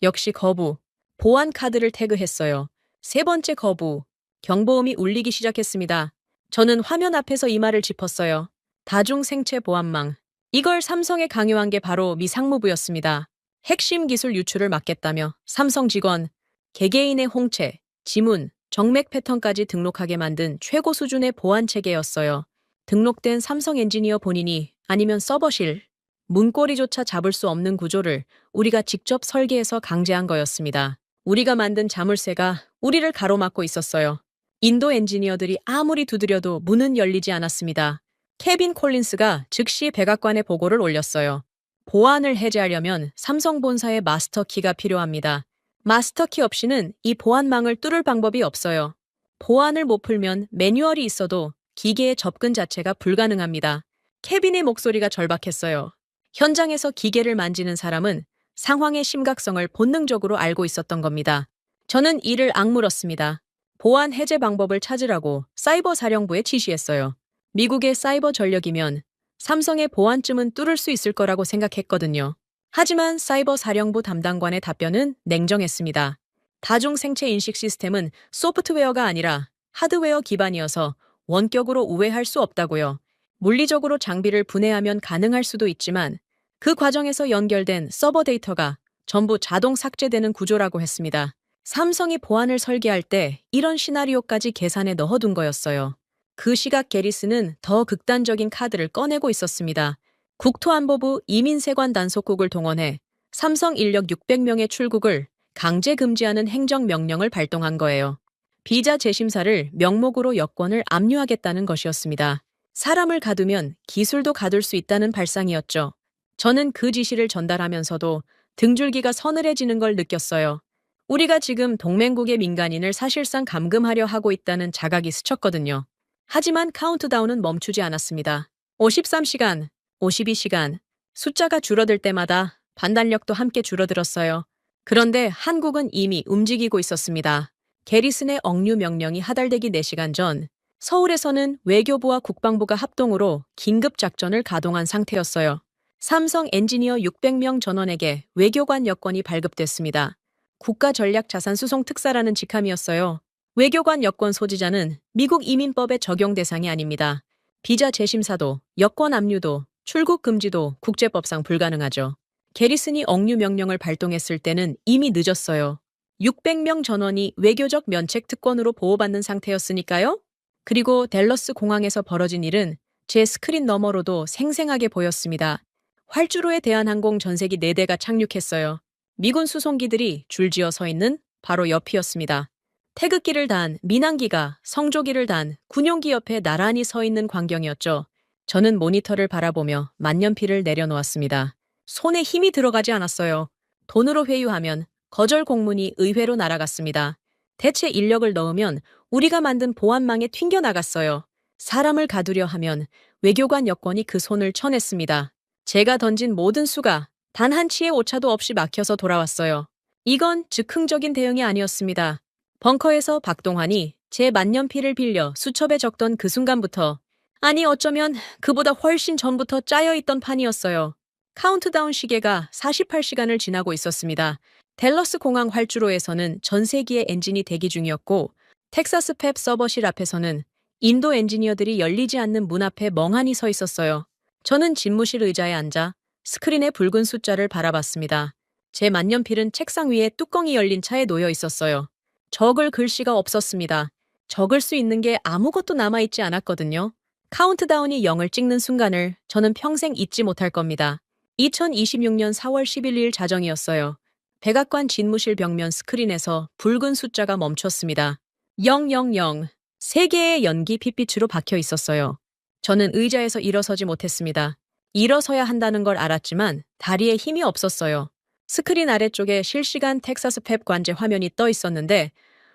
역시 거부. 보안 카드를 태그했어요. 3번째 거부. 경보음이 울리기 시작했습니다. 저는 화면 앞에서 이 말을 짚었어요. 다중 생체 보안망. 이걸 삼성에 강요한 게 바로 미 상무부였습니다. 핵심 기술 유출을 막겠다며 삼성 직원, 개개인의 홍채, 지문, 정맥 패턴까지 등록하게 만든 최고 수준의 보안 체계였어요. 등록된 삼성 엔지니어 본인이 아니면 서버실, 문고리조차 잡을 수 없는 구조를 우리가 직접 설계해서 강제한 거였습니다. 우리가 만든 자물쇠가 우리를 가로막고 있었어요. 인도 엔지니어들이 아무리 두드려도 문은 열리지 않았습니다. 케빈 콜린스가 즉시 백악관에 보고를 올렸어요. 보안을 해제하려면 삼성 본사의 마스터키가 필요합니다. 마스터키 없이는 이 보안망을 뚫을 방법이 없어요. 보안을 못 풀면 매뉴얼이 있어도 기계의 접근 자체가 불가능합니다. 케빈의 목소리가 절박했어요. 현장에서 기계를 만지는 사람은 상황의 심각성을 본능적으로 알고 있었던 겁니다. 저는 이를 악물었습니다. 보안 해제 방법을 찾으라고 사이버 사령부에 지시했어요. 미국의 사이버 전력이면 삼성의 보안쯤은 뚫을 수 있을 거라고 생각했거든요. 하지만 사이버 사령부 담당관의 답변은 냉정했습니다. 다중 생체 인식 시스템은 소프트웨어가 아니라 하드웨어 기반이어서 원격으로 우회할 수 없다고요. 물리적으로 장비를 분해하면 가능할 수도 있지만 그 과정에서 연결된 서버 데이터가 전부 자동 삭제되는 구조라고 했습니다. 삼성이 보안을 설계할 때 이런 시나리오까지 계산에 넣어둔 거였어요. 그 시각 게리스는 더 극단적인 카드를 꺼내고 있었습니다. 국토안보부 이민세관 단속국을 동원해 삼성 인력 600명의 출국을 강제 금지하는 행정명령을 발동한 거예요. 비자 재심사를 명목으로 여권을 압류하겠다는 것이었습니다. 사람을 가두면 기술도 가둘 수 있다는 발상이었죠. 저는 그 지시를 전달하면서도 등줄기가 서늘해지는 걸 느꼈어요. 우리가 지금 동맹국의 민간인을 사실상 감금하려 하고 있다는 자각이 스쳤거든요. 하지만 카운트다운은 멈추지 않았습니다. 53시간, 52시간, 숫자가 줄어들 때마다 판단력도 함께 줄어들었어요. 그런데 한국은 이미 움직이고 있었습니다. 게리슨의 억류 명령이 하달되기 4시간 전, 서울에서는 외교부와 국방부가 합동으로 긴급 작전을 가동한 상태였어요. 삼성 엔지니어 600명 전원에게 외교관 여권이 발급됐습니다. 국가전략자산수송특사라는 직함이었어요. 외교관 여권 소지자는 미국 이민법의 적용 대상이 아닙니다. 비자 재심사도, 여권 압류도, 출국 금지도 국제법상 불가능하죠. 게리슨이 억류 명령을 발동했을 때는 이미 늦었어요. 600명 전원이 외교적 면책 특권으로 보호받는 상태였으니까요. 그리고 댈러스 공항에서 벌어진 일은 제 스크린 너머로도 생생하게 보였습니다. 활주로에 대한항공 전세기 4대가 착륙했어요. 미군 수송기들이 줄지어 서 있는 바로 옆이었습니다. 태극기를 단 민항기가 성조기를 단 군용기 옆에 나란히 서 있는 광경이었죠. 저는 모니터를 바라보며 만년필을 내려놓았습니다. 손에 힘이 들어가지 않았어요. 돈으로 회유하면 거절 공문이 의회로 날아갔습니다. 대체 인력을 넣으면 우리가 만든 보안망에 튕겨나갔어요. 사람을 가두려 하면 외교관 여권이 그 손을 쳐냈습니다. 제가 던진 모든 수가 단 한 치의 오차도 없이 막혀서 돌아왔어요. 이건 즉흥적인 대응이 아니었습니다. 벙커에서 박동환이 제 만년필을 빌려 수첩에 적던 그 순간부터, 아니 어쩌면 그보다 훨씬 전부터 짜여있던 판이었어요. 카운트다운 시계가 48시간을 지나고 있었습니다. 댈러스 공항 활주로에서는 전세기의 엔진이 대기 중이었고, 텍사스 펩 서버실 앞에서는 인도 엔지니어들이 열리지 않는 문 앞에 멍하니 서 있었어요. 저는 집무실 의자에 앉아 스크린의 붉은 숫자를 바라봤습니다. 제 만년필은 책상 위에 뚜껑이 열린 차에 놓여 있었어요. 적을 글씨가 없었습니다. 적을 수 있는 게 아무것도 남아있지 않았거든요. 카운트다운이 0을 찍는 순간을 저는 평생 잊지 못할 겁니다. 2026년 4월 11일 자정이었어요. 백악관 집무실 벽면 스크린에서 붉은 숫자가 멈췄습니다. 000. 3개의 연기 핏빛으로 박혀 있었어요. 저는 의자에서 일어서지 못했습니다. 일어서야 한다는 걸 알았지만 다리에 힘이 없었어요. 스크린 아래쪽에 실시간 텍사스 펩 관제 화면이 떠 있었는데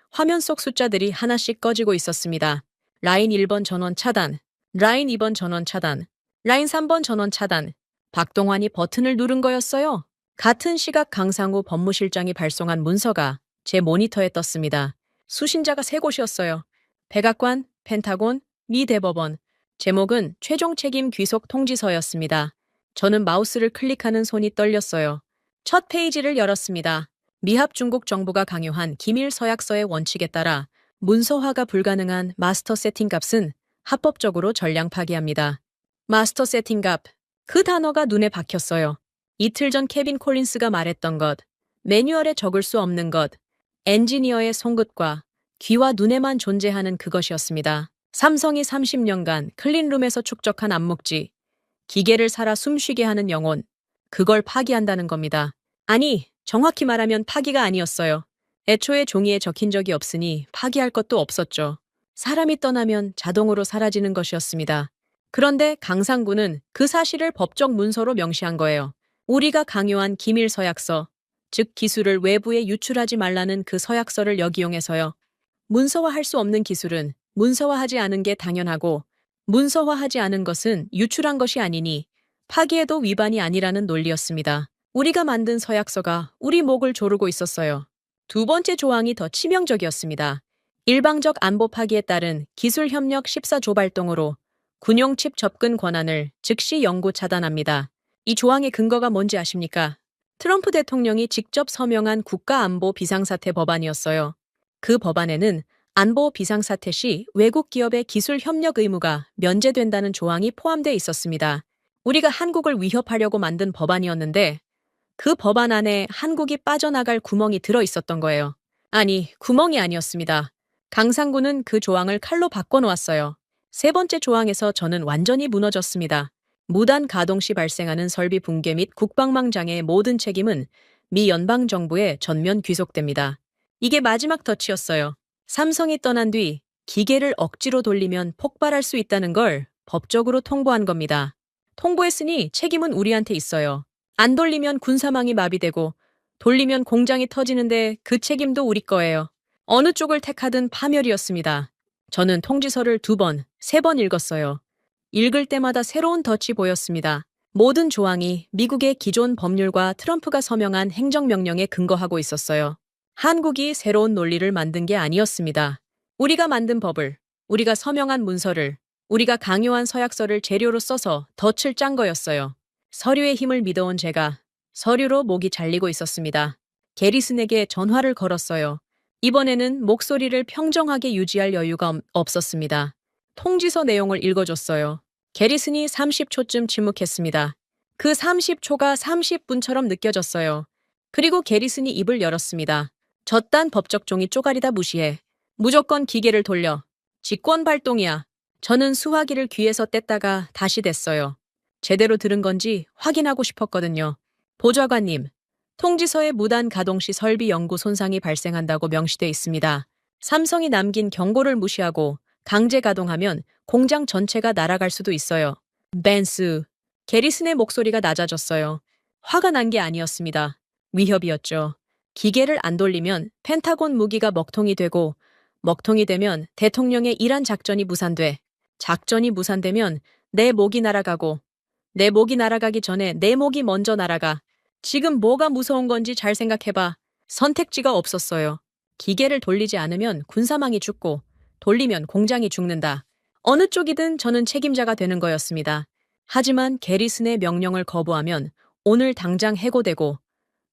화면 속 숫자들이 하나씩 꺼지고 있었습니다. 라인 1번 전원 차단, 라인 2번 전원 차단, 라인 3번 전원 차단. 박동환이 버튼을 누른 거였어요. 같은 시각 강상우 법무실장이 발송한 문서가 제 모니터에 떴습니다. 수신자가 3곳이었어요. 백악관, 펜타곤, 미 대법원. 제목은 최종 책임 귀속 통지서였습니다. 저는 마우스를 클릭하는 손이 떨렸어요. 첫 페이지를 열었습니다. 미합 중국 정부가 강요한 기밀 서약서의 원칙에 따라 문서화가 불가능한 마스터 세팅 값은 합법적으로 전량 파기합니다. 마스터 세팅 값. 그 단어가 눈에 박혔어요. 이틀 전 케빈 콜린스가 말했던 것, 매뉴얼에 적을 수 없는 것, 엔지니어의 손끝과 귀와 눈에만 존재하는 그것이었습니다. 삼성이 30년간 클린룸에서 축적한 암묵지, 기계를 살아 숨쉬게 하는 영혼, 그걸 파기한다는 겁니다. 아니, 정확히 말하면 파기가 아니었어요. 애초에 종이에 적힌 적이 없으니 파기할 것도 없었죠. 사람이 떠나면 자동으로 사라지는 것이었습니다. 그런데 강상구는 그 사실을 법적 문서로 명시한 거예요. 우리가 강요한 기밀 서약서, 즉 기술을 외부에 유출하지 말라는 그 서약서를 역이용해서요. 문서화할 수 없는 기술은 문서화하지 않은 게 당연하고 문서화하지 않은 것은 유출한 것이 아니니 파기에도 위반이 아니라는 논리였습니다. 우리가 만든 서약서가 우리 목을 조르고 있었어요. 두 번째 조항이 더 치명적이었습니다. 일방적 안보 파기에 따른 기술협력 14조 발동으로 군용 칩 접근 권한을 즉시 영구 차단합니다. 이 조항의 근거가 뭔지 아십니까? 트럼프 대통령이 직접 서명한 국가안보 비상사태 법안이었어요. 그 법안에는 안보 비상사태 시 외국 기업의 기술 협력 의무가 면제된다는 조항이 포함되어 있었습니다. 우리가 한국을 위협하려고 만든 법안이었는데 그 법안 안에 한국이 빠져나갈 구멍이 들어 있었던 거예요. 아니, 구멍이 아니었습니다. 강상구는 그 조항을 칼로 바꿔놓았어요. 세 번째 조항에서 저는 완전히 무너졌습니다. 무단 가동 시 발생하는 설비 붕괴 및 국방망 장애의 모든 책임은 미 연방정부에 전면 귀속됩니다. 이게 마지막 덫이었어요. 삼성이 떠난 뒤 기계를 억지로 돌리면 폭발할 수 있다는 걸 법적으로 통보한 겁니다. 통보했으니 책임은 우리한테 있어요. 안 돌리면 군사망이 마비되고 돌리면 공장이 터지는데 그 책임도 우리 거예요. 어느 쪽을 택하든 파멸이었습니다. 저는 통지서를 2번, 3번 읽었어요. 읽을 때마다 새로운 덫이 보였습니다. 모든 조항이 미국의 기존 법률과 트럼프가 서명한 행정명령에 근거하고 있었어요. 한국이 새로운 논리를 만든 게 아니었습니다. 우리가 만든 법을, 우리가 서명한 문서를, 우리가 강요한 서약서를 재료로 써서 덫을 짠 거였어요. 서류의 힘을 믿어온 제가 서류로 목이 잘리고 있었습니다. 게리슨에게 전화를 걸었어요. 이번에는 목소리를 평정하게 유지할 여유가 없었습니다. 통지서 내용을 읽어줬어요. 게리슨이 30초쯤 침묵했습니다. 그 30초가 30분처럼 느껴졌어요. 그리고 게리슨이 입을 열었습니다. 저딴 법적 종이 쪼가리다 무시해. 무조건 기계를 돌려. 직권 발동이야. 저는 수화기를 귀에서 뗐다가 다시 댔어요. 제대로 들은 건지 확인하고 싶었거든요. 보좌관님, 통지서에 무단 가동 시 설비 연구 손상이 발생한다고 명시돼 있습니다. 삼성이 남긴 경고를 무시하고 강제 가동하면 공장 전체가 날아갈 수도 있어요. 벤스. 게리슨의 목소리가 낮아졌어요. 화가 난 게 아니었습니다. 위협이었죠. 기계를 안 돌리면 펜타곤 무기가 먹통이 되고 먹통이 되면 대통령의 이란 작전이 무산돼. 작전이 무산되면 내 목이 날아가고 내 목이 날아가기 전에 내 목이 먼저 날아가. 지금 뭐가 무서운 건지 잘 생각해봐. 선택지가 없었어요. 기계를 돌리지 않으면 군사망이 죽고 돌리면 공장이 죽는다. 어느 쪽이든 저는 책임자가 되는 거였습니다. 하지만 게리슨의 명령을 거부하면 오늘 당장 해고되고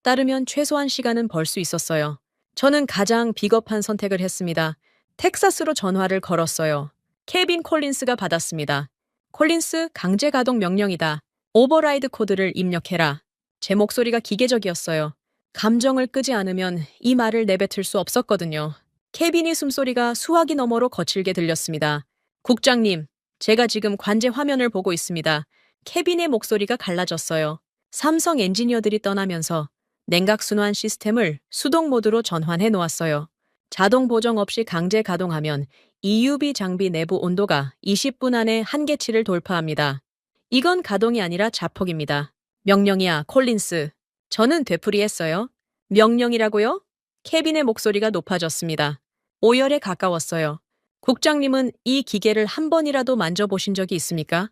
따르면 최소한 시간은 벌 수 있었어요. 저는 가장 비겁한 선택을 했습니다. 텍사스로 전화를 걸었어요. 케빈 콜린스가 받았습니다. 콜린스, 강제 가동 명령이다. 오버라이드 코드를 입력해라. 제 목소리가 기계적이었어요. 감정을 끄지 않으면 이 말을 내뱉을 수 없었거든요. 케빈의 숨소리가 수화기 너머로 거칠게 들렸습니다. 국장님, 제가 지금 관제 화면을 보고 있습니다. 케빈의 목소리가 갈라졌어요. 삼성 엔지니어들이 떠나면서 냉각순환 시스템을 수동 모드로 전환해 놓았어요. 자동 보정 없이 강제 가동하면 EUV 장비 내부 온도가 20분 안에 한계치를 돌파합니다. 이건 가동이 아니라 자폭입니다. 명령이야, 콜린스. 저는 되풀이했어요. 명령이라고요? 케빈의 목소리가 높아졌습니다. 오열에 가까웠어요. 국장님은 이 기계를 한 번이라도 만져보신 적이 있습니까?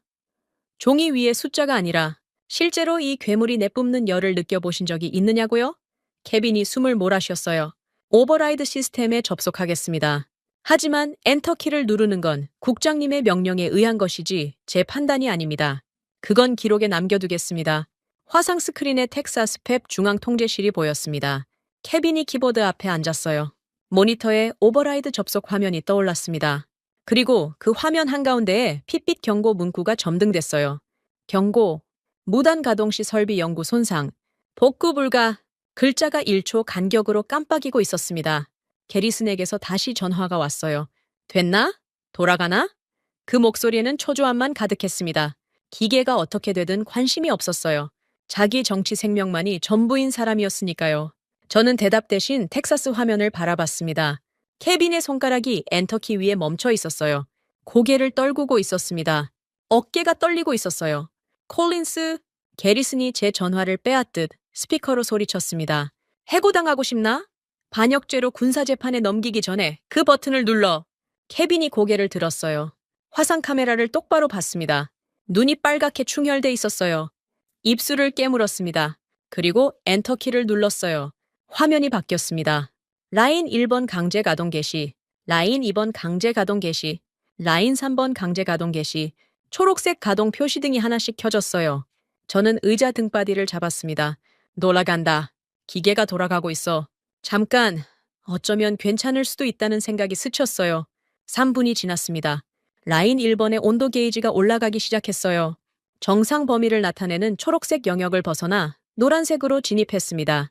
종이 위에 숫자가 아니라 실제로 이 괴물이 내뿜는 열을 느껴보신 적이 있느냐고요? 케빈이 숨을 몰아쉬었어요. 오버라이드 시스템에 접속하겠습니다. 하지만 엔터키를 누르는 건 국장님의 명령에 의한 것이지 제 판단이 아닙니다. 그건 기록에 남겨두겠습니다. 화상 스크린에 텍사스 펩 중앙 통제실이 보였습니다. 케빈이 키보드 앞에 앉았어요. 모니터에 오버라이드 접속 화면이 떠올랐습니다. 그리고 그 화면 한가운데에 핏빛 경고 문구가 점등됐어요. 경고, 무단 가동 시 설비 연구 손상, 복구 불가. 글자가 1초 간격으로 깜빡이고 있었습니다. 게리슨에게서 다시 전화가 왔어요. 됐나? 돌아가나? 그 목소리에는 초조함만 가득했습니다. 기계가 어떻게 되든 관심이 없었어요. 자기 정치 생명만이 전부인 사람이었으니까요. 저는 대답 대신 텍사스 화면을 바라봤습니다. 케빈의 손가락이 엔터키 위에 멈춰 있었어요. 고개를 떨구고 있었습니다. 어깨가 떨리고 있었어요. 콜린스, 게리슨이 제 전화를 빼앗듯 스피커로 소리쳤습니다. 해고당하고 싶나? 반역죄로 군사재판에 넘기기 전에 그 버튼을 눌러. 케빈이 고개를 들었어요. 화상 카메라를 똑바로 봤습니다. 눈이 빨갛게 충혈돼 있었어요. 입술을 깨물었습니다. 그리고 엔터키를 눌렀어요. 화면이 바뀌었습니다. 라인 1번 강제 가동 개시, 라인 2번 강제 가동 개시, 라인 3번 강제 가동 개시, 초록색 가동 표시 등이 하나씩 켜졌어요. 저는 의자 등바디를 잡았습니다. 돌아간다. 기계가 돌아가고 있어. 잠깐, 어쩌면 괜찮을 수도 있다는 생각이 스쳤어요. 3분이 지났습니다. 라인 1번의 온도 게이지가 올라가기 시작했어요. 정상 범위를 나타내는 초록색 영역을 벗어나 노란색으로 진입했습니다.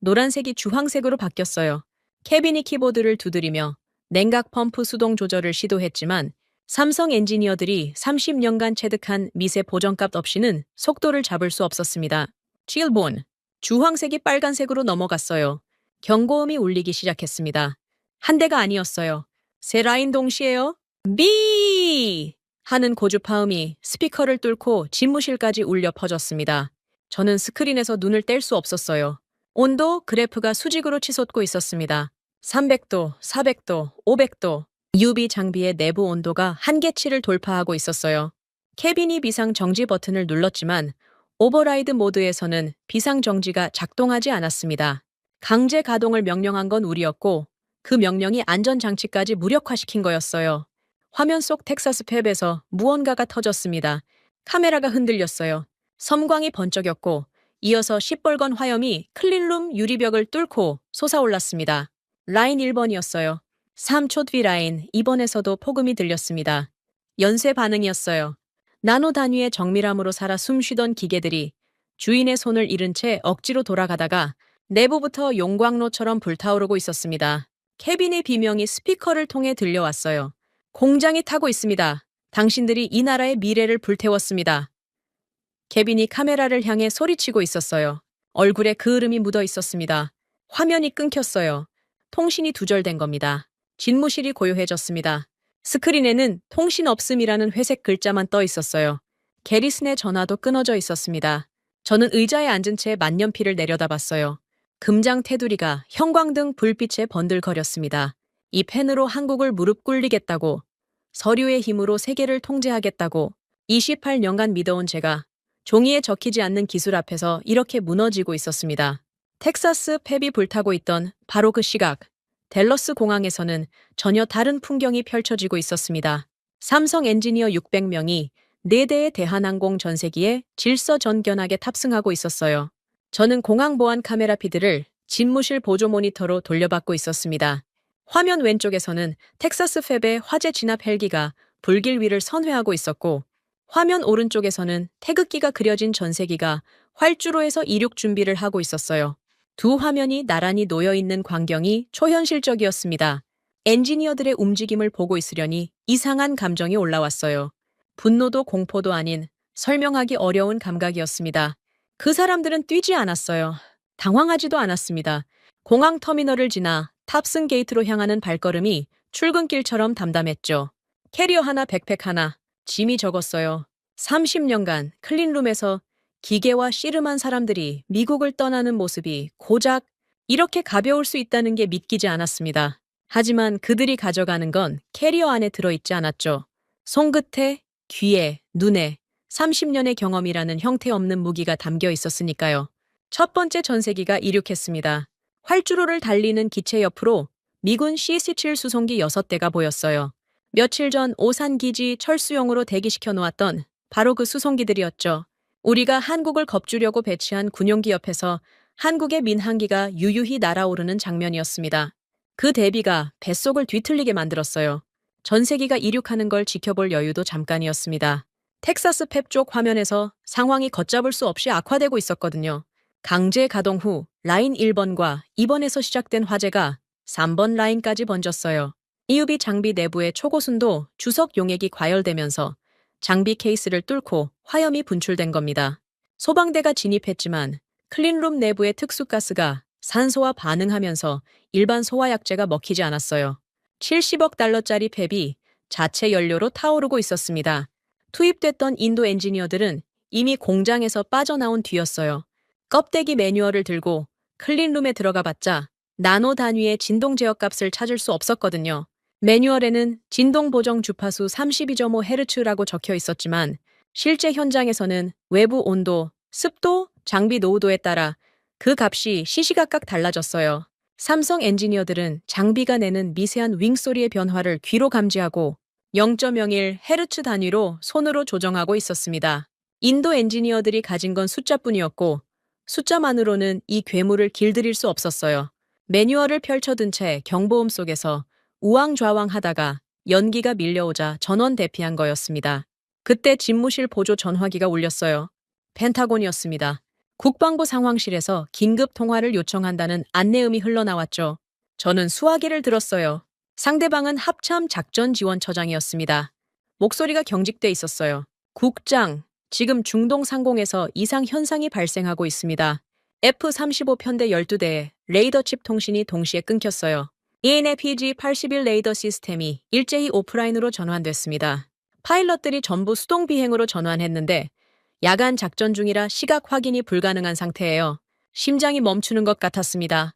노란색이 주황색으로 바뀌었어요. 케빈이 키보드를 두드리며 냉각 펌프 수동 조절을 시도했지만 삼성 엔지니어들이 30년간 체득한 미세 보정값 없이는 속도를 잡을 수 없었습니다. 7번. 주황색이 빨간색으로 넘어갔어요. 경고음이 울리기 시작했습니다. 한 대가 아니었어요. 세 라인 동시에요. 비! 하는 고주파음이 스피커를 뚫고 집무실까지 울려 퍼졌습니다. 저는 스크린에서 눈을 뗄 수 없었어요. 온도 그래프가 수직으로 치솟고 있었습니다. 300도, 400도, 500도. UV 장비의 내부 온도가 한계치를 돌파하고 있었어요. 캐비니 비상 정지 버튼을 눌렀지만 오버라이드 모드에서는 비상 정지가 작동하지 않았습니다. 강제 가동을 명령한 건 우리였고 그 명령이 안전장치까지 무력화시킨 거였어요. 화면 속 텍사스 팹에서 무언가가 터졌습니다. 카메라가 흔들렸어요. 섬광이 번쩍였고 이어서 시뻘건 화염이 클린룸 유리벽을 뚫고 솟아올랐습니다. 라인 1번이었어요. 3초 뒤 라인 2번에서도 폭음이 들렸습니다. 연쇄 반응이었어요. 나노 단위의 정밀함으로 살아 숨쉬던 기계들이 주인의 손을 잃은 채 억지로 돌아가다가 내부부터 용광로처럼 불타오르고 있었습니다. 캐빈의 비명이 스피커를 통해 들려왔어요. 공장이 타고 있습니다. 당신들이 이 나라의 미래를 불태웠습니다. 케빈이 카메라를 향해 소리치고 있었어요. 얼굴에 그을음이 묻어 있었습니다. 화면이 끊겼어요. 통신이 두절된 겁니다. 집무실이 고요해졌습니다. 스크린에는 통신 없음이라는 회색 글자만 떠 있었어요. 게리슨의 전화도 끊어져 있었습니다. 저는 의자에 앉은 채 만년필을 내려다봤어요. 금장 테두리가 형광등 불빛에 번들거렸습니다. 이 펜으로 한국을 무릎 꿇리겠다고, 서류의 힘으로 세계를 통제하겠다고 28년간 믿어온 제가 종이에 적히지 않는 기술 앞에서 이렇게 무너지고 있었습니다. 텍사스 팹이 불타고 있던 바로 그 시각, 댈러스 공항에서는 전혀 다른 풍경이 펼쳐지고 있었습니다. 삼성 엔지니어 600명이 4대의 대한항공 전세기에 질서전견하게 탑승하고 있었어요. 저는 공항 보안 카메라 피드를 집무실 보조 모니터로 돌려받고 있었습니다. 화면 왼쪽에서는 텍사스 팹의 화재 진압 헬기가 불길 위를 선회하고 있었고 화면 오른쪽에서는 태극기가 그려진 전세기가 활주로에서 이륙 준비를 하고 있었어요. 두 화면이 나란히 놓여있는 광경이 초현실적이었습니다. 엔지니어들의 움직임을 보고 있으려니 이상한 감정이 올라왔어요. 분노도 공포도 아닌 설명하기 어려운 감각이었습니다. 그 사람들은 뛰지 않았어요. 당황하지도 않았습니다. 공항 터미널을 지나 탑승 게이트로 향하는 발걸음이 출근길처럼 담담했죠. 캐리어 하나, 백팩 하나, 짐이 적었어요. 30년간 클린룸에서 기계와 씨름한 사람들이 미국을 떠나는 모습이 고작 이렇게 가벼울 수 있다는 게 믿기지 않았습니다. 하지만 그들이 가져가는 건 캐리어 안에 들어있지 않았죠. 손끝에, 귀에, 눈에 30년의 경험이라는 형태 없는 무기가 담겨 있었으니까요. 첫 번째 전세기가 이륙했습니다. 활주로를 달리는 기체 옆으로 미군 CC-7 수송기 6대가 보였어요. 며칠 전 오산기지 철수용으로 대기시켜 놓았던 바로 그 수송기들이었죠. 우리가 한국을 겁주려고 배치한 군용기 옆에서 한국의 민항기가 유유히 날아오르는 장면이었습니다. 그 대비가 뱃속을 뒤틀리게 만들었어요. 전세기가 이륙하는 걸 지켜볼 여유도 잠깐이었습니다. 텍사스 팹 쪽 화면에서 상황이 걷잡을 수 없이 악화되고 있었거든요. 강제 가동 후 라인 1번과 2번에서 시작된 화재가 3번 라인까지 번졌어요. EUV 장비 내부의 초고순도 주석 용액이 과열되면서 장비 케이스를 뚫고 화염이 분출된 겁니다. 소방대가 진입했지만 클린룸 내부의 특수가스가 산소와 반응하면서 일반 소화약제가 먹히지 않았어요. 70억 달러짜리 팹이 자체 연료로 타오르고 있었습니다. 투입됐던 인도 엔지니어들은 이미 공장에서 빠져나온 뒤였어요. 껍데기 매뉴얼을 들고 클린룸에 들어가 봤자 나노 단위의 진동 제어값을 찾을 수 없었거든요. 매뉴얼에는 진동 보정 주파수 32.5Hz라고 적혀 있었지만 실제 현장에서는 외부 온도, 습도, 장비 노후도에 따라 그 값이 시시각각 달라졌어요. 삼성 엔지니어들은 장비가 내는 미세한 윙소리의 변화를 귀로 감지하고 0.01Hz 단위로 손으로 조정하고 있었습니다. 인도 엔지니어들이 가진 건 숫자뿐이었고 숫자만으로는 이 괴물을 길들일 수 없었어요. 매뉴얼을 펼쳐둔 채 경보음 속에서 우왕좌왕하다가 연기가 밀려오자 전원 대피한 거였습니다. 그때 집무실 보조 전화기가 울렸어요. 펜타곤이었습니다. 국방부 상황실에서 긴급 통화를 요청한다는 안내음이 흘러나왔죠. 저는 수화기를 들었어요. 상대방은 합참 작전지원처장이었습니다. 목소리가 경직돼 있었어요. 국장, 지금 중동 상공에서 이상 현상이 발생하고 있습니다. F-35 편대 12대의 레이더 칩 통신이 동시에 끊겼어요. ENAPG-81 레이더 시스템이 일제히 오프라인으로 전환됐습니다. 파일럿들이 전부 수동 비행으로 전환했는데 야간 작전 중이라 시각 확인이 불가능한 상태예요. 심장이 멈추는 것 같았습니다.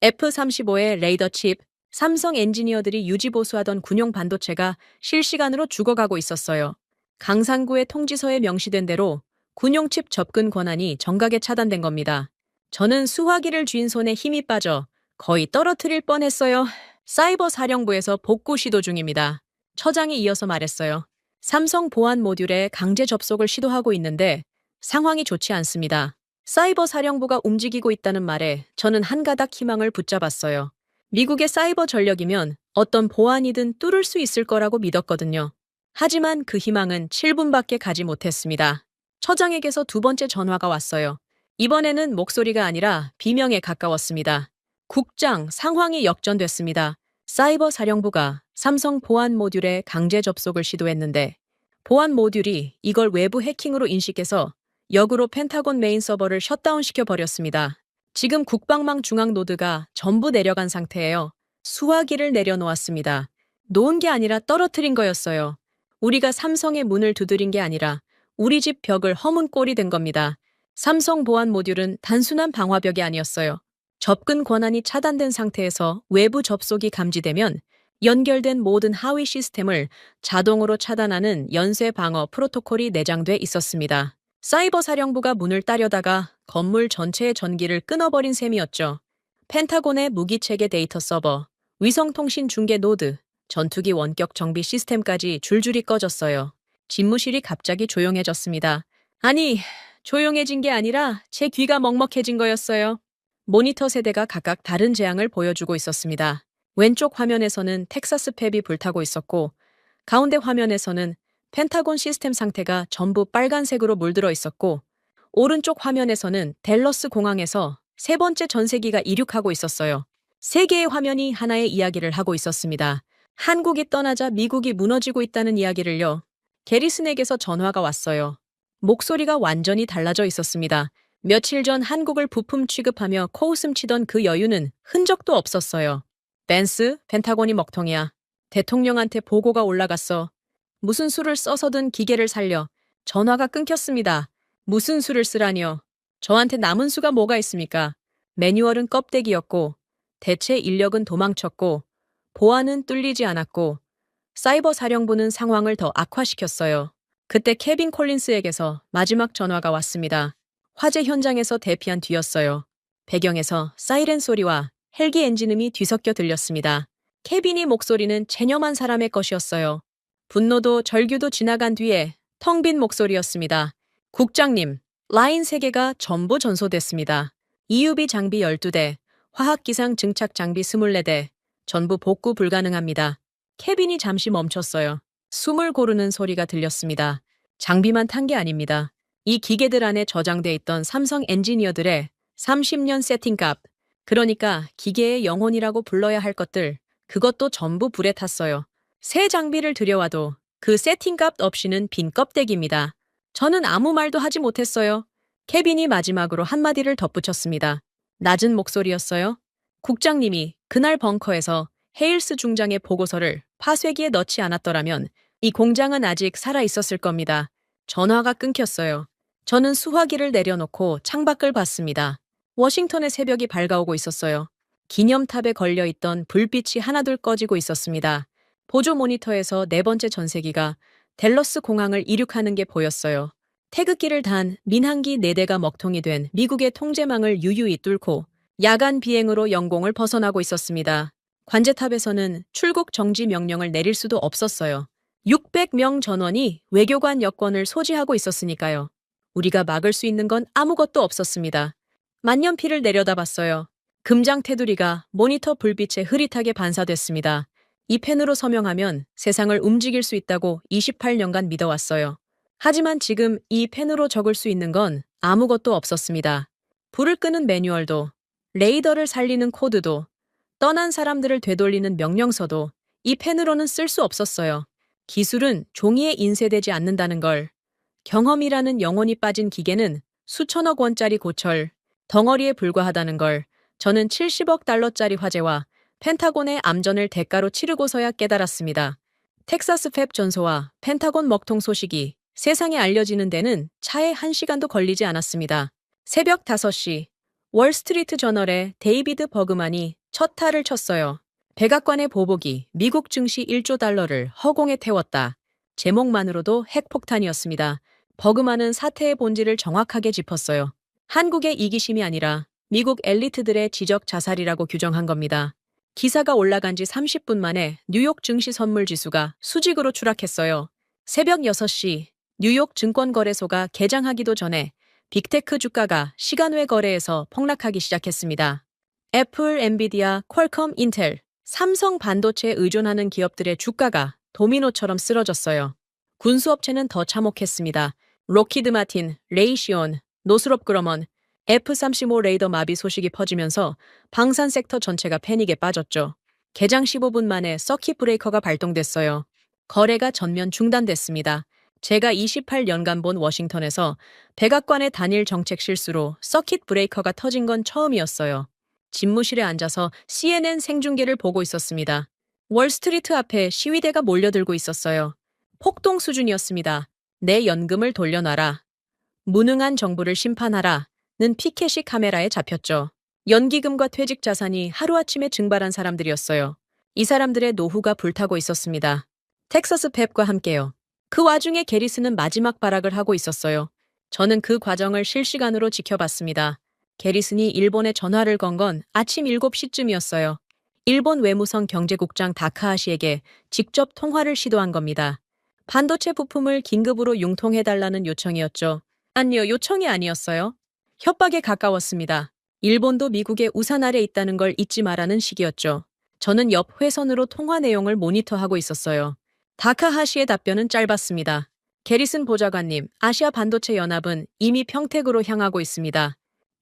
F-35의 레이더 칩, 삼성 엔지니어들이 유지보수하던 군용 반도체가 실시간으로 죽어가고 있었어요. 강산구의 통지서에 명시된 대로 군용 칩 접근 권한이 정각에 차단된 겁니다. 저는 수화기를 쥔 손에 힘이 빠져 거의 떨어뜨릴 뻔했어요. 사이버 사령부에서 복구 시도 중입니다. 처장이 이어서 말했어요. 삼성 보안 모듈에 강제 접속을 시도하고 있는데 상황이 좋지 않습니다. 사이버 사령부가 움직이고 있다는 말에 저는 한 가닥 희망을 붙잡았어요. 미국의 사이버 전력이면 어떤 보안이든 뚫을 수 있을 거라고 믿었거든요. 하지만 그 희망은 7분밖에 가지 못했습니다. 처장에게서 두 번째 전화가 왔어요. 이번에는 목소리가 아니라 비명에 가까웠습니다. 국장, 상황이 역전됐습니다. 사이버 사령부가 삼성 보안 모듈에 강제 접속을 시도했는데 보안 모듈이 이걸 외부 해킹으로 인식해서 역으로 펜타곤 메인 서버를 셧다운시켜 버렸습니다. 지금 국방망 중앙 노드가 전부 내려간 상태예요. 수화기를 내려놓았습니다. 놓은 게 아니라 떨어뜨린 거였어요. 우리가 삼성의 문을 두드린 게 아니라 우리 집 벽을 허문 꼴이 된 겁니다. 삼성 보안 모듈은 단순한 방화벽이 아니었어요. 접근 권한이 차단된 상태에서 외부 접속이 감지되면 연결된 모든 하위 시스템을 자동으로 차단하는 연쇄 방어 프로토콜이 내장돼 있었습니다. 사이버 사령부가 문을 따려다가 건물 전체의 전기를 끊어버린 셈이었죠. 펜타곤의 무기체계 데이터 서버, 위성통신 중계 노드, 전투기 원격 정비 시스템까지 줄줄이 꺼졌어요. 집무실이 갑자기 조용해졌습니다. 아니, 조용해진 게 아니라 제 귀가 먹먹해진 거였어요. 모니터 세대가 각각 다른 재앙을 보여주고 있었습니다. 왼쪽 화면에서는 텍사스 팹이 불타고 있었고 가운데 화면에서는 펜타곤 시스템 상태가 전부 빨간색으로 물들어 있었고 오른쪽 화면에서는 댈러스 공항에서 세 번째 전세기가 이륙하고 있었어요. 세 개의 화면이 하나의 이야기를 하고 있었습니다. 한국이 떠나자 미국이 무너지고 있다는 이야기를요. 게리슨에게서 전화가 왔어요. 목소리가 완전히 달라져 있었습니다. 며칠 전 한국을 부품 취급하며 코웃음 치던 그 여유는 흔적도 없었어요. 벤스, 펜타곤이 먹통이야. 대통령한테 보고가 올라갔어. 무슨 수를 써서든 기계를 살려. 전화가 끊겼습니다. 무슨 수를 쓰라니요. 저한테 남은 수가 뭐가 있습니까? 매뉴얼은 껍데기였고 대체 인력은 도망쳤고 보안은 뚫리지 않았고 사이버 사령부는 상황을 더 악화시켰어요. 그때 케빈 콜린스에게서 마지막 전화가 왔습니다. 화재 현장에서 대피한 뒤였어요. 배경에서 사이렌 소리와 헬기 엔진음이 뒤섞여 들렸습니다. 케빈의 목소리는 체념한 사람의 것이었어요. 분노도 절규도 지나간 뒤에 텅 빈 목소리였습니다. 국장님, 라인 3개가 전부 전소됐습니다. EUB 장비 12대, 화학기상 증착 장비 24대, 전부 복구 불가능합니다. 케빈이 잠시 멈췄어요. 숨을 고르는 소리가 들렸습니다. 장비만 탄 게 아닙니다. 이 기계들 안에 저장돼 있던 삼성 엔지니어들의 30년 세팅값, 그러니까 기계의 영혼이라고 불러야 할 것들, 그것도 전부 불에 탔어요. 새 장비를 들여와도 그 세팅값 없이는 빈 껍데기입니다. 저는 아무 말도 하지 못했어요. 케빈이 마지막으로 한마디를 덧붙였습니다. 낮은 목소리였어요. 국장님이 그날 벙커에서 헤일스 중장의 보고서를 파쇄기에 넣지 않았더라면 이 공장은 아직 살아 있었을 겁니다. 전화가 끊겼어요. 저는 수화기를 내려놓고 창밖을 봤습니다. 워싱턴의 새벽이 밝아오고 있었어요. 기념탑에 걸려있던 불빛이 하나둘 꺼지고 있었습니다. 보조 모니터에서 네 번째 전세기가 댈러스 공항을 이륙하는 게 보였어요. 태극기를 단 민항기 4대가 먹통이 된 미국의 통제망을 유유히 뚫고 야간 비행으로 영공을 벗어나고 있었습니다. 관제탑에서는 출국 정지 명령을 내릴 수도 없었어요. 600명 전원이 외교관 여권을 소지하고 있었으니까요. 우리가 막을 수 있는 건 아무것도 없었습니다. 만년필을 내려다봤어요. 금장 테두리가 모니터 불빛에 흐릿하게 반사됐습니다. 이 펜으로 서명하면 세상을 움직일 수 있다고 28년간 믿어왔어요. 하지만 지금 이 펜으로 적을 수 있는 건 아무것도 없었습니다. 불을 끄는 매뉴얼도, 레이더를 살리는 코드도, 떠난 사람들을 되돌리는 명령서도 이 펜으로는 쓸 수 없었어요. 기술은 종이에 인쇄되지 않는다는 걸. 경험이라는 영혼이 빠진 기계는 수천억 원짜리 고철, 덩어리에 불과하다는 걸 저는 70억 달러짜리 화재와 펜타곤의 암전을 대가로 치르고서야 깨달았습니다. 텍사스 팹 전소와 펜타곤 먹통 소식이 세상에 알려지는 데는 차에 1시간도 걸리지 않았습니다. 새벽 5시, 월스트리트 저널의 데이비드 버그만이 첫 탈을 쳤어요. 백악관의 보복이 미국 증시 1조 달러를 허공에 태웠다. 제목만으로도 핵폭탄이었습니다. 버그만은 사태의 본질을 정확하게 짚었어요. 한국의 이기심이 아니라 미국 엘리트들의 지적 자살이라고 규정한 겁니다. 기사가 올라간 지 30분 만에 뉴욕 증시 선물 지수가 수직으로 추락했어요. 새벽 6시 뉴욕 증권거래소가 개장하기도 전에 빅테크 주가가 시간 외 거래에서 폭락하기 시작했습니다. 애플, 엔비디아, 퀄컴, 인텔, 삼성 반도체에 의존하는 기업들의 주가가 도미노처럼 쓰러졌어요. 군수업체는 더 참혹했습니다. 록히드 마틴, 레이시온, 노스롭 그러먼, F-35 레이더 마비 소식이 퍼지면서 방산 섹터 전체가 패닉에 빠졌죠. 개장 15분 만에 서킷 브레이커가 발동됐어요. 거래가 전면 중단됐습니다. 제가 28년간 본 워싱턴에서 백악관의 단일 정책 실수로 서킷 브레이커가 터진 건 처음이었어요. 집무실에 앉아서 CNN 생중계를 보고 있었습니다. 월스트리트 앞에 시위대가 몰려들고 있었어요. 폭동 수준이었습니다. 내 연금을 돌려놔라. 무능한 정부를 심판하라. 는 피켓이 카메라에 잡혔죠. 연기금과 퇴직 자산이 하루아침에 증발한 사람들이었어요. 이 사람들의 노후가 불타고 있었습니다. 텍사스 펩과 함께요. 그 와중에 게리슨은 마지막 발악을 하고 있었어요. 저는 그 과정을 실시간으로 지켜봤습니다. 게리슨이 일본에 전화를 건 건 아침 7시쯤이었어요. 일본 외무성 경제국장 다카하시에게 직접 통화를 시도한 겁니다. 반도체 부품을 긴급으로 융통해달라는 요청이었죠. 아니요, 요청이 아니었어요. 협박에 가까웠습니다. 일본도 미국의 우산 아래 있다는 걸 잊지 마라는 식이었죠. 저는 옆 회선으로 통화 내용을 모니터하고 있었어요. 다카하시의 답변은 짧았습니다. 게리슨 보좌관님, 아시아 반도체 연합은 이미 평택으로 향하고 있습니다.